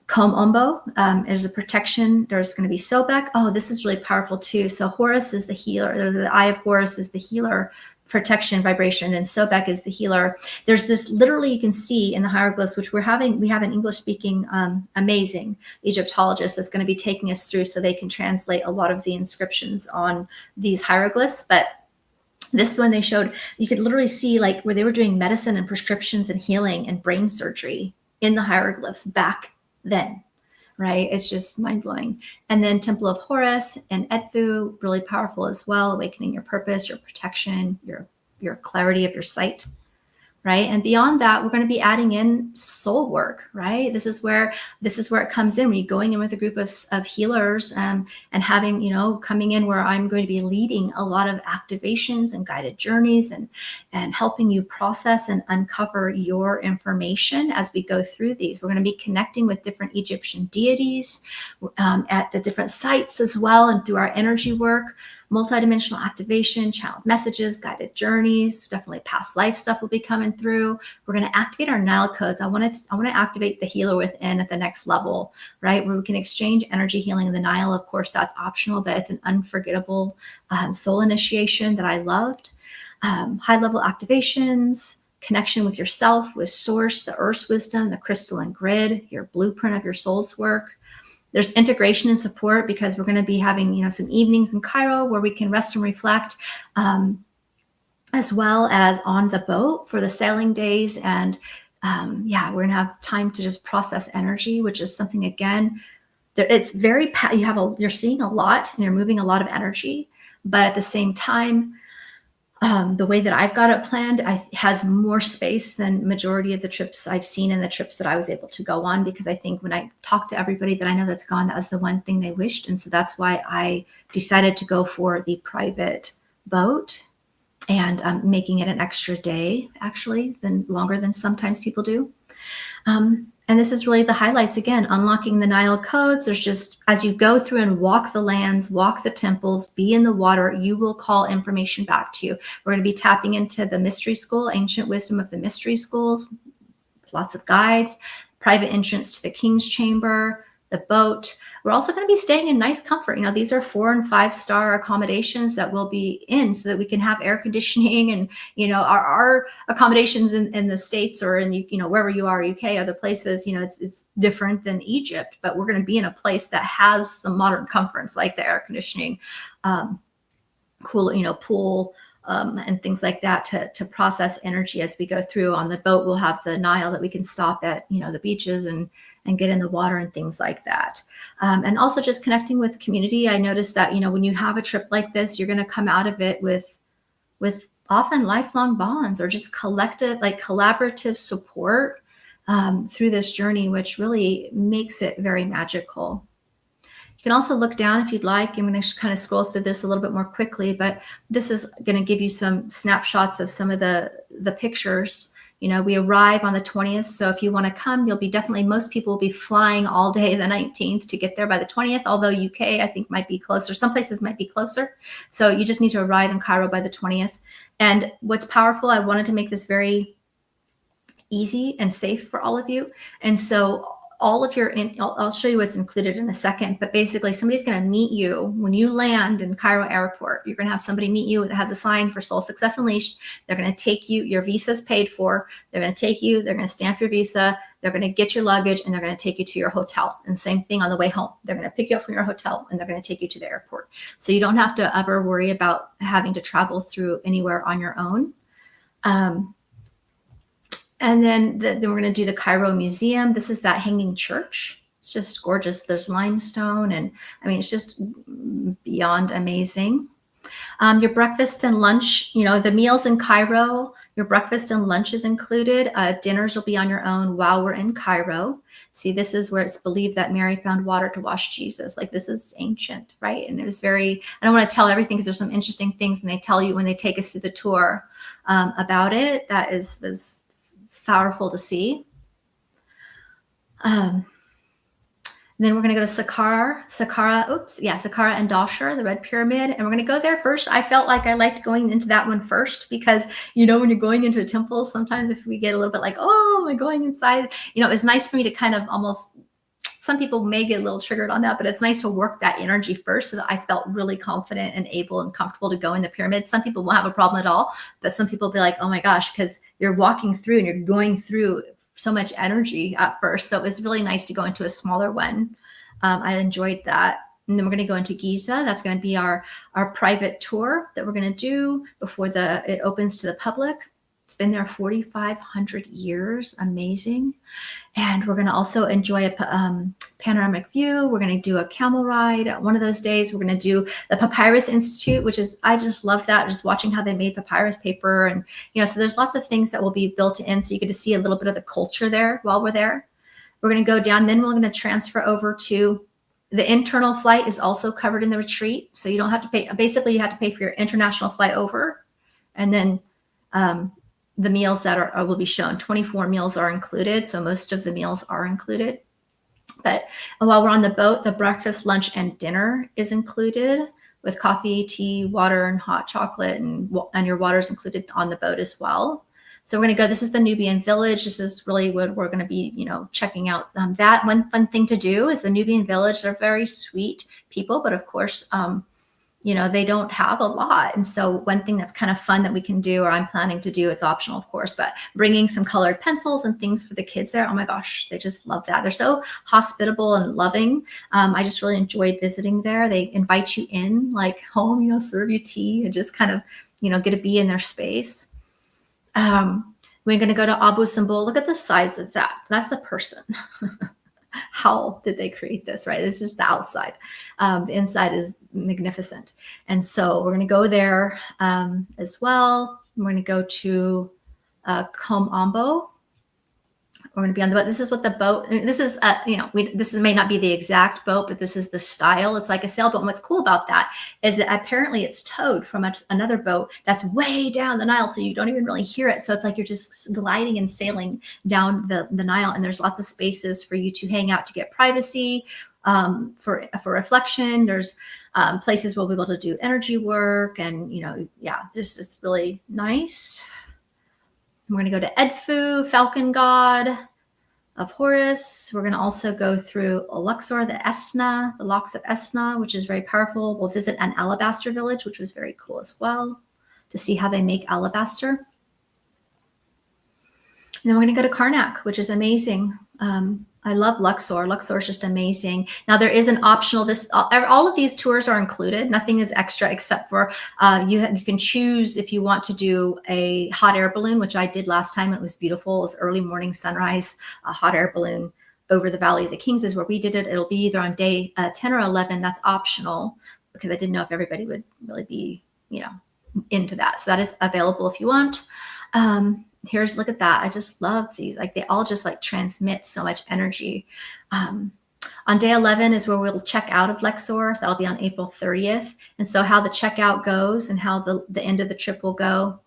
Kom Ombo is a protection. There's going to be Sobek. Oh, this is really powerful too. So Horus is the healer. The Eye of Horus is the healer, protection, vibration, and Sobek is the healer. There's this literally, you can see in the hieroglyphs, which we have an English-speaking amazing Egyptologist that's going to be taking us through, so they can translate a lot of the inscriptions on these hieroglyphs. But this one they showed, you could literally see like where they were doing medicine and prescriptions and healing and brain surgery in the hieroglyphs back then, right? It's just mind-blowing. And then Temple of Horus and Edfu, really powerful as well, awakening your purpose, your protection, your clarity of your sight, right? And beyond that, we're going to be adding in soul work, right? This is where it comes in, when you're going in with a group of healers and having, coming in where I'm going to be leading a lot of activations and guided journeys and helping you process and uncover your information as we go through these. We're going to be connecting with different Egyptian deities at the different sites as well, and through our energy work. Multidimensional activation, channeled messages, guided journeys, definitely past life stuff will be coming through. We're going to activate our Nile codes. I want to activate the healer within at the next level, right? Where we can exchange energy healing in the Nile. Of course, that's optional, but it's an unforgettable soul initiation that I loved. High level activations, connection with yourself, with source, the earth's wisdom, the crystalline grid, your blueprint of your soul's work. There's integration and support, because we're going to be having, some evenings in Cairo where we can rest and reflect, as well as on the boat for the sailing days. And we're going to have time to just process energy, which is something, again, it's very, you're seeing a lot and you're moving a lot of energy, but at the same time, the way that I've got it planned has more space than majority of the trips I've seen and the trips that I was able to go on, because I think when I talk to everybody that I know that's gone, that was the one thing they wished. And so that's why I decided to go for the private boat and making it an extra day, actually, longer than sometimes people do. And this is really the highlights, again, unlocking the Nile codes. There's just, as you go through and walk the lands, walk the temples, be in the water, you will call information back to you. We're going to be tapping into the mystery school, ancient wisdom of the mystery schools, lots of guides, private entrance to the King's Chamber, the boat. We're also going to be staying in nice comfort. These are 4 and 5 star accommodations that we'll be in, so that we can have air conditioning and, our accommodations in the States or in, wherever you are, UK, other places, it's different than Egypt, but we're going to be in a place that has some modern comforts like the air conditioning, cool, pool, and things like that to process energy as we go through. On the boat, we'll have the Nile that we can stop at, the beaches and get in the water and things like that. And also just connecting with community. I noticed that, when you have a trip like this, you're going to come out of it with often lifelong bonds, or just collaborative support through this journey, which really makes it very magical. You can also look down if you'd like. I'm going to kind of scroll through this a little bit more quickly, but this is going to give you some snapshots of some of the pictures. We arrive on the 20th. So if you want to come, most people will be flying all day the 19th to get there by the 20th, although UK, I think, might be closer. Some places might be closer. So you just need to arrive in Cairo by the 20th. And what's powerful, I wanted to make this very easy and safe for all of you. And so all of your, I'll show you what's included in a second, but basically somebody's going to meet you when you land in Cairo airport. You're going to have somebody meet you that has a sign for Soul Success Unleashed. They're going to take you, your visa's paid for. They're going to take you, they're going to stamp your visa. They're going to get your luggage and they're going to take you to your hotel. And same thing on the way home. They're going to pick you up from your hotel and they're going to take you to the airport. So you don't have to ever worry about having to travel through anywhere on your own. And then we're going to do the Cairo Museum. This is that hanging church. It's just gorgeous. There's limestone and I mean, it's just beyond amazing. Your breakfast and lunch, the meals in Cairo, your breakfast and lunch is included. Dinners will be on your own while we're in Cairo. See, this is where it's believed that Mary found water to wash Jesus. Like this is ancient, right? And it was I don't want to tell everything because there's some interesting things when they take us through the tour about it. That was powerful to see. Then we're going to go to Saqqara and Dashur, the Red Pyramid. And we're going to go there first. I felt like I liked going into that one first because, when you're going into a temple, sometimes if we get a little bit like, oh, am I going inside? It's nice for me to kind of almost, some people may get a little triggered on that, but it's nice to work that energy first so that I felt really confident and able and comfortable to go in the pyramid. Some people won't have a problem at all, but some people will be like, oh my gosh, because you're walking through and you're going through so much energy at first. So it was really nice to go into a smaller one. I enjoyed that. And then we're going to go into Giza. That's going to be our private tour that we're going to do before it opens to the public. It's been there 4,500 years. Amazing. And we're going to also enjoy a panoramic view. We're going to do a camel ride. One of those days, we're going to do the Papyrus Institute, I just loved that, just watching how they made papyrus paper. And, so there's lots of things that will be built in. So you get to see a little bit of the culture there while we're there. We're going to go down. Then we're going to transfer over to the internal flight is also covered in the retreat. So you don't have to pay. Basically, you have to pay for your international flight over. And then the meals that will be shown. 24 meals are included. So most of the meals are included. But while we're on the boat, the breakfast, lunch, and dinner is included with coffee, tea, water, and hot chocolate. And your water is included on the boat as well. So we're going to go, this is the Nubian village. This is really what we're going to be, checking out. That one fun thing to do is the Nubian village. They're very sweet people, but of course, they don't have a lot. And so one thing that's kind of fun that we can do, or I'm planning to do, it's optional, of course, but bringing some colored pencils and things for the kids there. Oh my gosh, they just love that. They're so hospitable and loving. I just really enjoyed visiting there. They invite you in like home, serve you tea and just kind of, get to be in their space. We're going to go to Abu Simbel. Look at the size of that. That's a person. How did they create this, right? This is the outside. The inside is magnificent. And so we're going to go there as well. We're going to go to Kom Ombo. We're going to be on the boat. This is what the boat, this is, this may not be the exact boat, but this is the style. It's like a sailboat. And what's cool about that is that apparently it's towed from another boat that's way down the Nile. So you don't even really hear it. So it's like you're just gliding and sailing down the Nile. And there's lots of spaces for you to hang out to get privacy, for reflection. There's places where we'll be able to do energy work. And, it's really nice. We're going to go to Edfu, Falcon God of Horus. We're going to also go through Luxor, the locks of Esna, which is very powerful. We'll visit an alabaster village, which was very cool as well, to see how they make alabaster. And then we're going to go to Karnak, which is amazing. I love Luxor. Luxor is just amazing. Now there is an optional, all of these tours are included. Nothing is extra except for you can choose if you want to do a hot air balloon, which I did last time. It was beautiful. It was early morning sunrise, a hot air balloon over the Valley of the Kings is where we did it. It'll be either on day 10 or 11. That's optional because I didn't know if everybody would really be, into that. So that is available if you want. Look at that. I just love these. Like they all just like transmit so much energy. On day 11 is where we'll check out of Luxor. That'll be on April 30th. And so how the checkout goes and how the end of the trip will go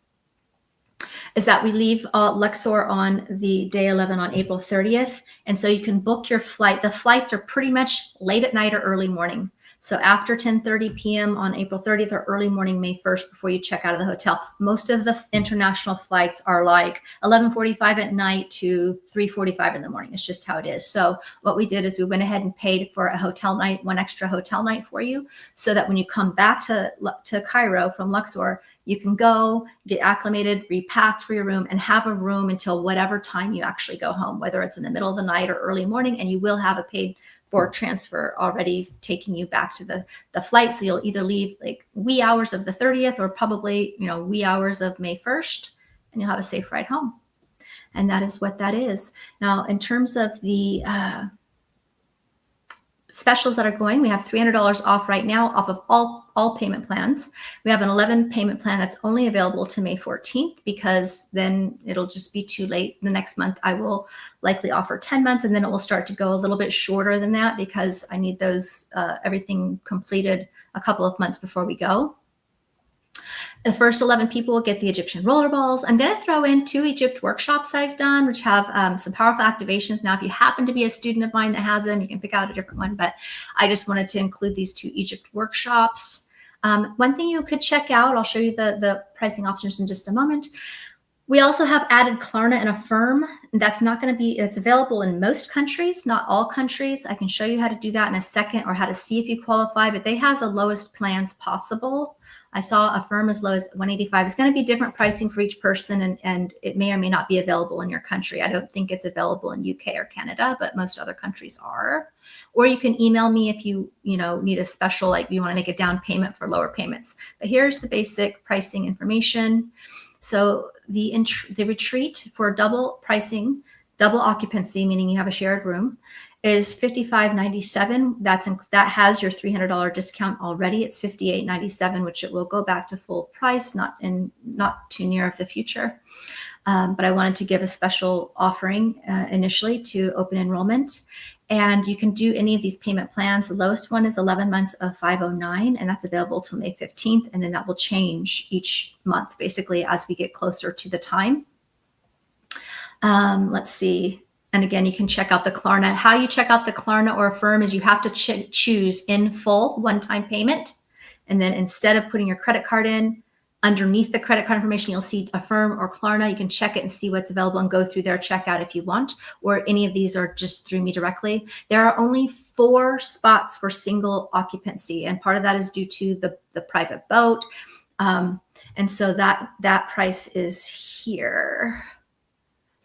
is that we leave Luxor on the day 11 on April 30th. And so you can book your flight. The flights are pretty much late at night or early morning. So after 10:30 p.m. on April 30th or early morning May 1st before you check out of the hotel. Most of the international flights are like 11:45 at night to 3:45 in the morning. It's just how it is. So what we did is we went ahead and paid for a hotel night, one extra hotel night for you, so that when you come back to Cairo from Luxor, you can go get acclimated, repacked for your room, and have a room until whatever time you actually go home, whether it's in the middle of the night or early morning, and you will have a paid for transfer already taking you back to the flight. So you'll either leave like wee hours of the 30th or probably, wee hours of May 1st, and you'll have a safe ride home. And that is what that is. Now, in terms of the specials that are going, we have $300 off right now off of all payment plans. We have an 11 payment plan that's only available to May 14th, because then it'll just be too late. The next month I will likely offer 10 months, and then it will start to go a little bit shorter than that, because I need those everything completed a couple of months before we go. The first 11 people will get the Egyptian roller balls. I'm going to throw in 2 Egypt workshops I've done, which have some powerful activations. Now, if you happen to be a student of mine that has them, you can pick out a different one, but I just wanted to include these 2 Egypt workshops. One thing you could check out, I'll show you the pricing options in just a moment. We also have added Klarna and Affirm. That's not going to be, it's available in most countries, not all countries. I can show you how to do that in a second, or how to see if you qualify, but they have the lowest plans possible. I saw Affirm as low as $185. It's going to be different pricing for each person, and it may or may not be available in your country. I don't think it's available in UK or Canada, but most other countries are. Or you can email me if you need a special, like you want to make a down payment for lower payments. But here's the basic pricing information. So the retreat for double pricing, double occupancy, meaning you have a shared room, is $55.97. That has your $300 discount already. It's $58.97, which it will go back to full price, not too near of the future. But I wanted to give a special offering initially to open enrollment. And you can do any of these payment plans. The lowest one is 11 months of $509, and that's available till May 15th. And then that will change each month, basically, as we get closer to the time. Let's see. And again, you can check out the Klarna. How you check out the Klarna or Affirm is you have to choose in full one-time payment. And then instead of putting your credit card in, underneath the credit card information, you'll see Affirm or Klarna. You can check it and see what's available and go through their checkout if you want, or any of these are just through me directly. There are only 4 spots for single occupancy, and part of that is due to the private boat. And so that price is here.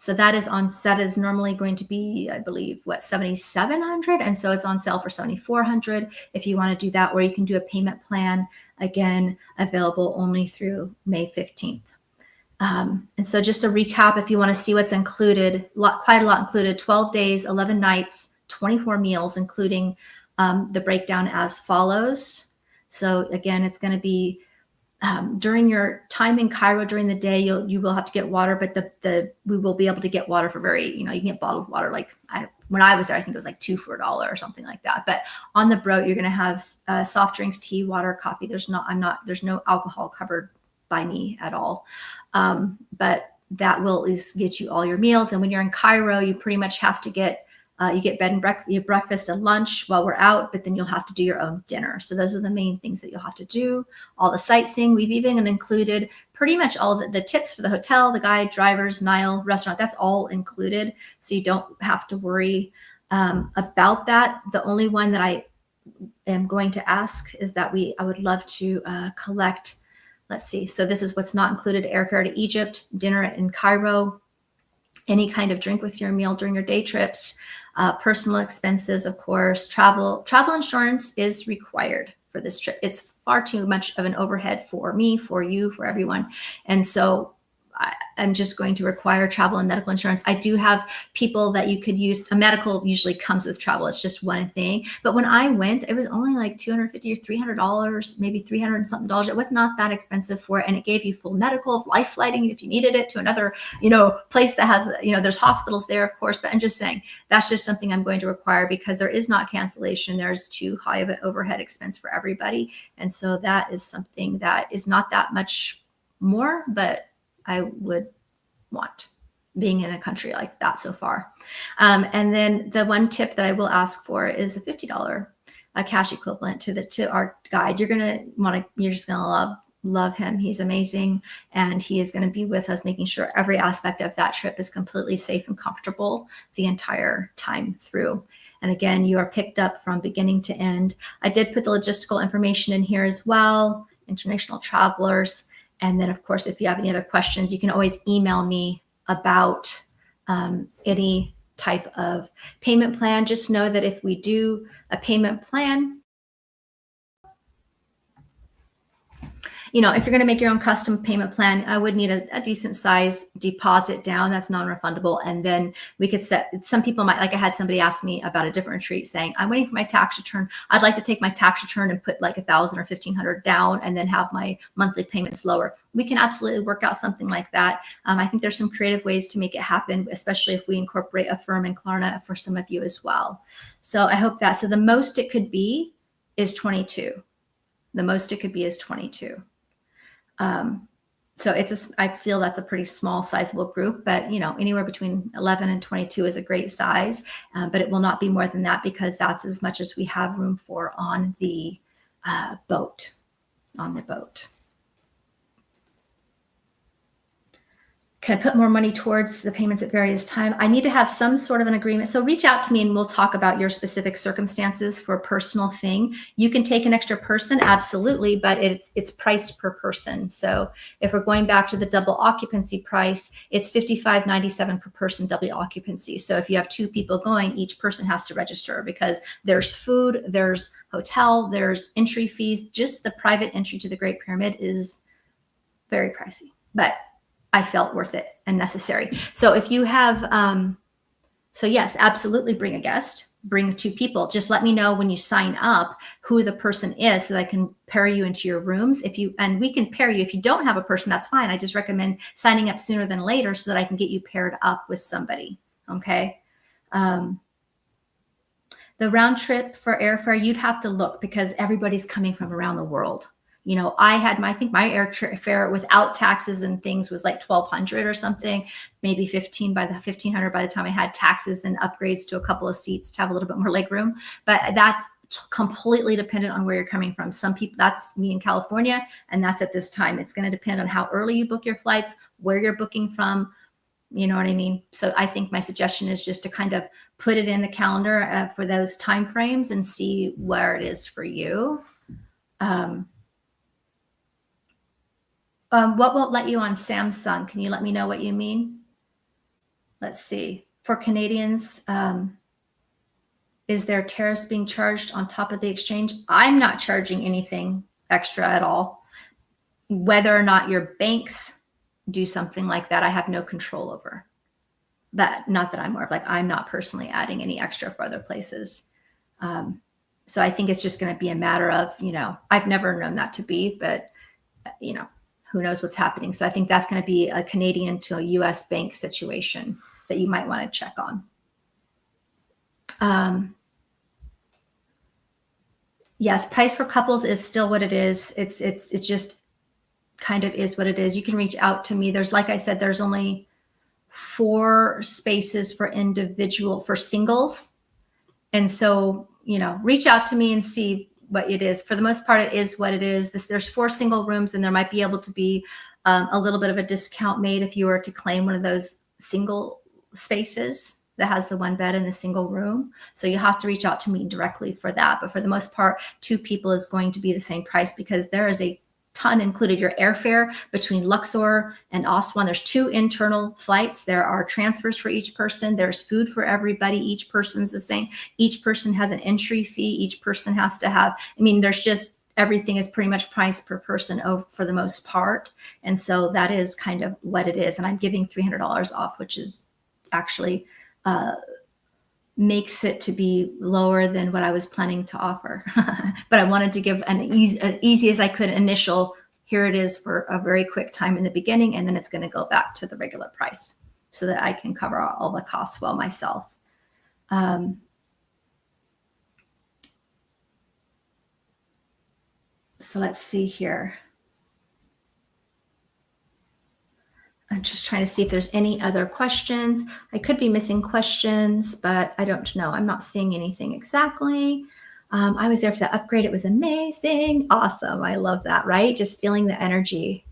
So that is normally going to be, I believe, what, $7,700, and so it's on sale for $7,400 if you want to do that, or you can do a payment plan, again, available only through May 15th. And so just to recap, if you want to see what's included, quite a lot included: 12 days, 11 nights, 24 meals, including the breakdown as follows. So again, it's going to be during your time in Cairo during the day, you will have to get water, but we will be able to get water for very, you can get bottled water. Like when I was there, I think it was like 2 for $1 or something like that. But on the boat, you're going to have soft drinks, tea, water, coffee. There's no alcohol covered by me at all. But that will at least get you all your meals. And when you're in Cairo, you pretty much have to get you get bed and breakfast and lunch while we're out, but then you'll have to do your own dinner. So those are the main things that you'll have to do. All the sightseeing, we've even included pretty much all the tips for the hotel, the guide, drivers, Nile, restaurant. That's all included. So you don't have to worry about that. The only one that I am going to ask is that I would love to collect, let's see. So this is what's not included: airfare to Egypt, dinner in Cairo, any kind of drink with your meal during your day trips, personal expenses, of course. Travel insurance is required for this trip. It's far too much of an overhead for me, for you, for everyone. And so I'm just going to require travel and medical insurance. I do have people that you could use. A medical usually comes with travel. It's just one thing. But when I went, it was only like $250 or $300, maybe $300 and something. It was not that expensive for it. And it gave you full medical, life flighting if you needed it to another, place that has, there's hospitals there, of course. But I'm just saying that's just something I'm going to require, because there is not cancellation. There's too high of an overhead expense for everybody. And so that is something that is not that much more, but I would want, being in a country like that so far. And then the one tip that I will ask for is a $50 a cash equivalent to our guide. You're just gonna love him. He's amazing, and he is going to be with us, making sure every aspect of that trip is completely safe and comfortable the entire time through. And again, you are picked up from beginning to end. I did put the logistical information in here as well, international travelers. And then, of course, if you have any other questions, you can always email me about any type of payment plan. Just know that if we do a payment plan, if you're going to make your own custom payment plan, I would need a decent size deposit down that's non-refundable. And then we could some people might, like I had somebody ask me about a different retreat saying, I'm waiting for my tax return. I'd like to take my tax return and put like $1,000 or $1,500 down and then have my monthly payments lower. We can absolutely work out something like that. I think there's some creative ways to make it happen, especially if we incorporate Affirm and Klarna for some of you as well. So I hope that, so the most it could be is 22. The most it could be is 22. So I feel that's a pretty small, sizable group, but anywhere between 11 and 22 is a great size, but it will not be more than that because that's as much as we have room for on the boat. Can I put more money towards the payments at various times? I need to have some sort of an agreement. So reach out to me and we'll talk about your specific circumstances for a personal thing. You can take an extra person, absolutely, but it's priced per person. So if we're going back to the double occupancy price, it's $55.97 per person double occupancy. So if you have 2 people going, each person has to register because there's food, there's hotel, there's entry fees. Just the private entry to the Great Pyramid is very pricey, but I felt worth it and necessary. So if you have, so yes, absolutely bring a guest, bring 2 people. Just let me know when you sign up who the person is so that I can pair you into your rooms. And we can pair you. If you don't have a person, that's fine. I just recommend signing up sooner than later so that I can get you paired up with somebody. Okay. The round trip for airfare, you'd have to look because everybody's coming from around the world. I think my airfare without taxes and things was like $1,200 or something, maybe $1,500 by the time I had taxes and upgrades to a couple of seats to have a little bit more leg room. But that's completely dependent on where you're coming from. Some people, that's me in California, and that's at this time. It's going to depend on how early you book your flights, where you're booking from. You know what I mean? So I think my suggestion is just to kind of put it in the calendar for those time frames and see where it is for you. What won't let you on Samsung? Can you let me know what you mean? Let's see. For Canadians, is there tariffs being charged on top of the exchange? I'm not charging anything extra at all. Whether or not your banks do something like that, I have no control over. Not that I'm aware of. Like, I'm not personally adding any extra for other places. So I think it's just going to be a matter of, I've never known that to be, but, who knows what's happening. So I think that's going to be a Canadian to a US bank situation that you might want to check on. Yes, price for couples is still what it is. It's just kind of is what it is. You can reach out to me. Like I said, there's only 4 spaces for singles. And so, reach out to me and see what it is. For the most part, it is what it is. There's 4 single rooms, and there might be able to be a little bit of a discount made if you were to claim one of those single spaces that has the 1 bed in the single room. So you have to reach out to me directly for that. But for the most part, 2 people is going to be the same price because there is a ton included. Your airfare between Luxor and Aswan. There's 2 internal flights. There are transfers for each person. There's food for everybody. Each person's the same. Each person has an entry fee. Each person has to have, there's just, everything is pretty much priced per person for the most part. And so that is kind of what it is. And I'm giving $300 off, which is actually makes it to be lower than what I was planning to offer. But I wanted to give an easy as I could initial, here it is for a very quick time in the beginning, and then it's going to go back to the regular price so that I can cover all the costs well myself. So let's see here. I'm just trying to see if there's any other questions. I could be missing questions, but I don't know. I'm not seeing anything exactly. I was there for the upgrade. It was amazing. Awesome. I love that, right? Just feeling the energy.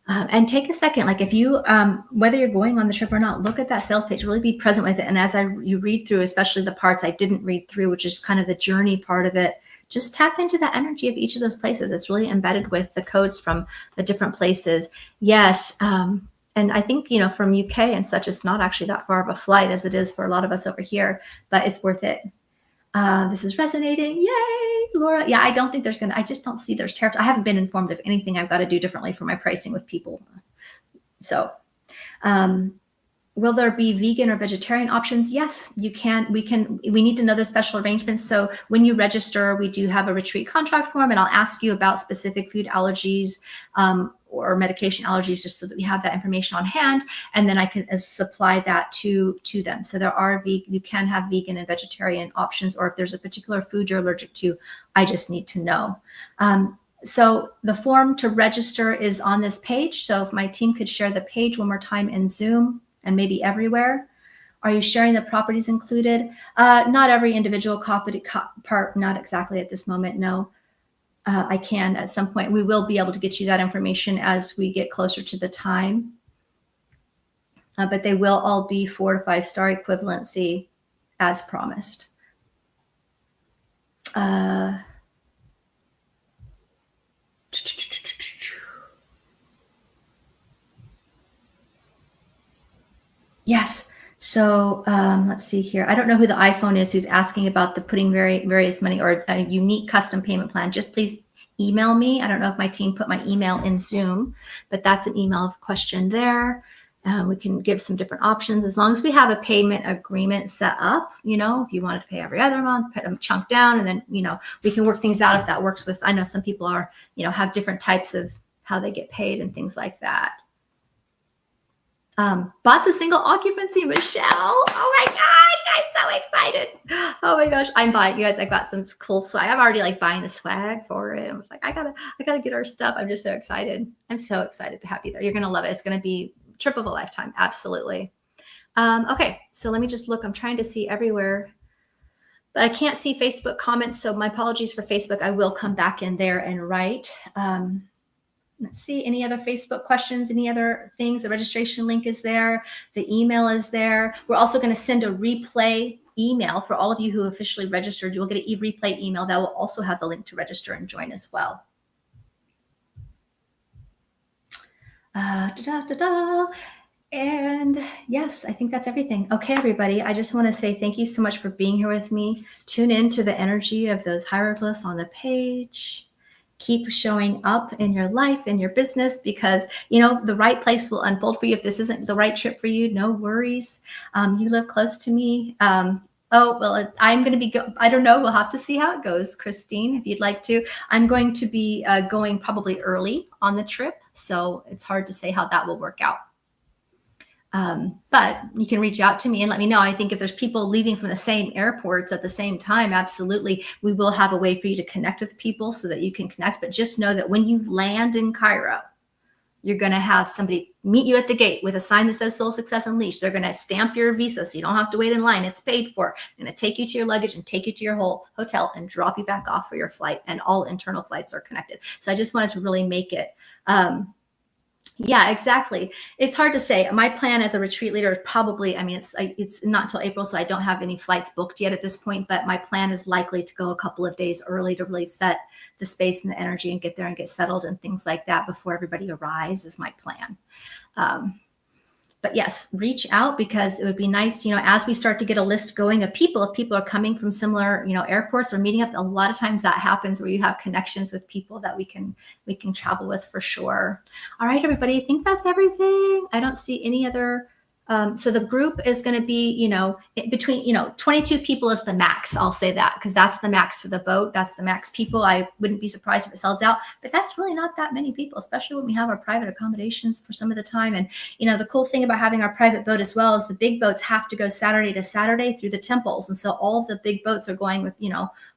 And take a second, like if you, whether you're going on the trip or not, look at that sales page, really be present with it. And as you read through, especially the parts I didn't read through, which is kind of the journey part of it, just tap into the energy of each of those places. It's really embedded with the codes from the different places. Yes. And I think, from UK and such, it's not actually that far of a flight as it is for a lot of us over here, but it's worth it. This is resonating. Yay, Laura. Yeah, I just don't see there's tariffs. I haven't been informed of anything I've got to do differently for my pricing with people. So, will there be vegan or vegetarian options? Yes, you can. We need to know the special arrangements. So when you register, we do have a retreat contract form, and I'll ask you about specific food allergies, or medication allergies, just so that we have that information on hand, and then I can supply that to them. So you can have vegan and vegetarian options, or if there's a particular food you're allergic to, I just need to know. So the form to register is on this page. So if my team could share the page one more time in Zoom and maybe everywhere. Are you sharing the properties included? Not every individual part, not exactly at this moment, no. I can at some point. We will be able to get you that information as we get closer to the time. But they will all be 4 to 5 star equivalency as promised. Yes. So let's see here. I don't know who the iPhone is who's asking about the putting various money or a unique custom payment plan. Just please email me. I don't know if my team put my email in Zoom, but that's an email question there. We can give some different options as long as we have a payment agreement set up. If you wanted to pay every other month, put a chunk down, and then, we can work things out if that works with, I know some people are, have different types of how they get paid and things like that. Bought the single occupancy, Michelle. Oh my God, I'm so excited. Oh my gosh, I'm buying, you guys. I got some cool swag. I'm already buying the swag for it. I was like, I gotta get our stuff. I'm just so excited. I'm so excited to have you there. You're gonna love it. It's gonna be trip of a lifetime. Absolutely. Okay, so let me just look. I'm trying to see everywhere, but I can't see Facebook comments. So my apologies for Facebook. I will come back in there and write. Let's see, any other Facebook questions, any other things? The registration link is there. The email is there. We're also going to send a replay email for all of you who officially registered. You'll get an replay email that will also have the link to register and join as well. And yes, I think that's everything. Okay, everybody, I just want to say thank you so much for being here with me. Tune into the energy of those hieroglyphs on the page. Keep showing up in your life, in your business, because, the right place will unfold for you. If this isn't the right trip for you, no worries. You live close to me. I'm going to be, I don't know. We'll have to see how it goes. Christine, if you'd like to, I'm going to be going probably early on the trip. So it's hard to say how that will work out. But you can reach out to me and let me know. I think if there's people leaving from the same airports at the same time, absolutely, we will have a way for you to connect with people so that you can connect. But just know that when you land in Cairo, you're going to have somebody meet you at the gate with a sign that says Soul Success Unleashed. They're going to stamp your visa so you don't have to wait in line. It's paid for. They're going to take you to your luggage and take you to your whole hotel and drop you back off for your flight. And all internal flights are connected. So I just wanted to really make it yeah, exactly. It's hard to say. My plan as a retreat leader is probably, it's not until April, so I don't have any flights booked yet at this point, but my plan is likely to go a couple of days early to really set the space and the energy and get there and get settled and things like that before everybody arrives is my plan. But yes, reach out, because it would be nice, as we start to get a list going of people, if people are coming from similar, airports or meeting up, a lot of times that happens where you have connections with people that we can travel with for sure. All right, everybody, I think that's everything. I don't see any other. So the group is going to be, between, 22 people is the max. I'll say that because that's the max for the boat. That's the max people. I wouldn't be surprised if it sells out, but that's really not that many people, especially when we have our private accommodations for some of the time. And, the cool thing about having our private boat as well is the big boats have to go Saturday to Saturday through the temples. And so all of the big boats are going with,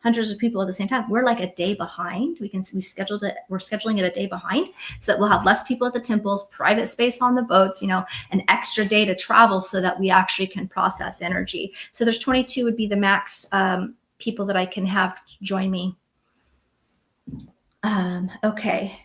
hundreds of people at the same time. We're like a day behind. We're scheduling it a day behind so that we'll have less people at the temples, private space on the boats, an extra day to travel so that we actually can process energy. So there's 22 would be the max people that I can have join me. Okay.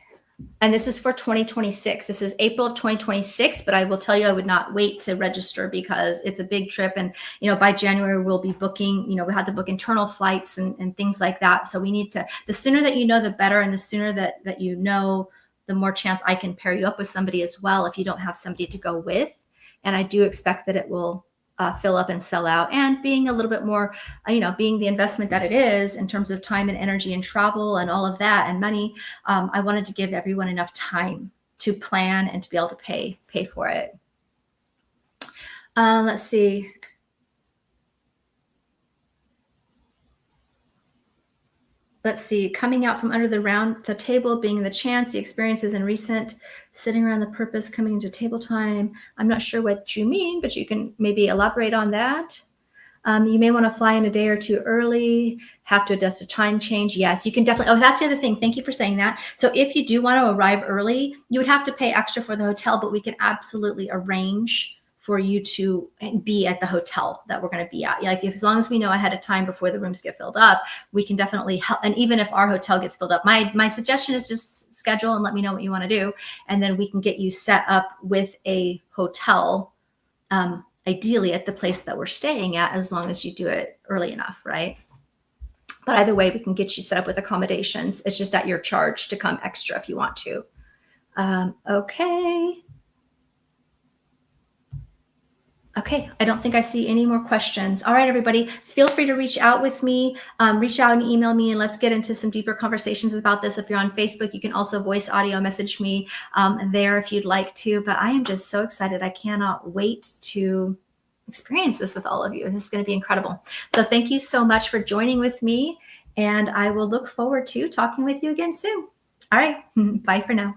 And this is for 2026. This is April of 2026, but I will tell you, I would not wait to register because it's a big trip. And, by January, we'll be booking, we had to book internal flights and things like that. So we need to, the sooner that you know, the better. And the sooner that you know, the more chance I can pair you up with somebody as well if you don't have somebody to go with. And I do expect that it will fill up and sell out, and being a little bit more, being the investment that it is in terms of time and energy and travel and all of that and money. I wanted to give everyone enough time to plan and to be able to pay for it. Let's see. Coming out from under the table, being the chance, the experiences in recent, sitting around the purpose, coming into table time. I'm not sure what you mean, but you can maybe elaborate on that. You may want to fly in a day or two early, have to adjust a time change. Yes, you can definitely. Oh, that's the other thing. Thank you for saying that. So if you do want to arrive early, you would have to pay extra for the hotel, but we can absolutely arrange for you to be at the hotel that we're going to be at. Like, as long as we know ahead of time before the rooms get filled up, we can definitely help. And even if our hotel gets filled up, my suggestion is just schedule and let me know what you want to do. And then we can get you set up with a hotel, ideally at the place that we're staying at, as long as you do it early enough, right? But either way, we can get you set up with accommodations. It's just at your charge to come extra if you want to. Okay, I don't think I see any more questions. All right, everybody, feel free to reach out with me, reach out and email me, and let's get into some deeper conversations about this. If you're on Facebook, you can also voice audio message me there if you'd like to. But I am just so excited. I cannot wait to experience this with all of you. This is going to be incredible. So thank you so much for joining with me, and I will look forward to talking with you again soon. All right, bye for now.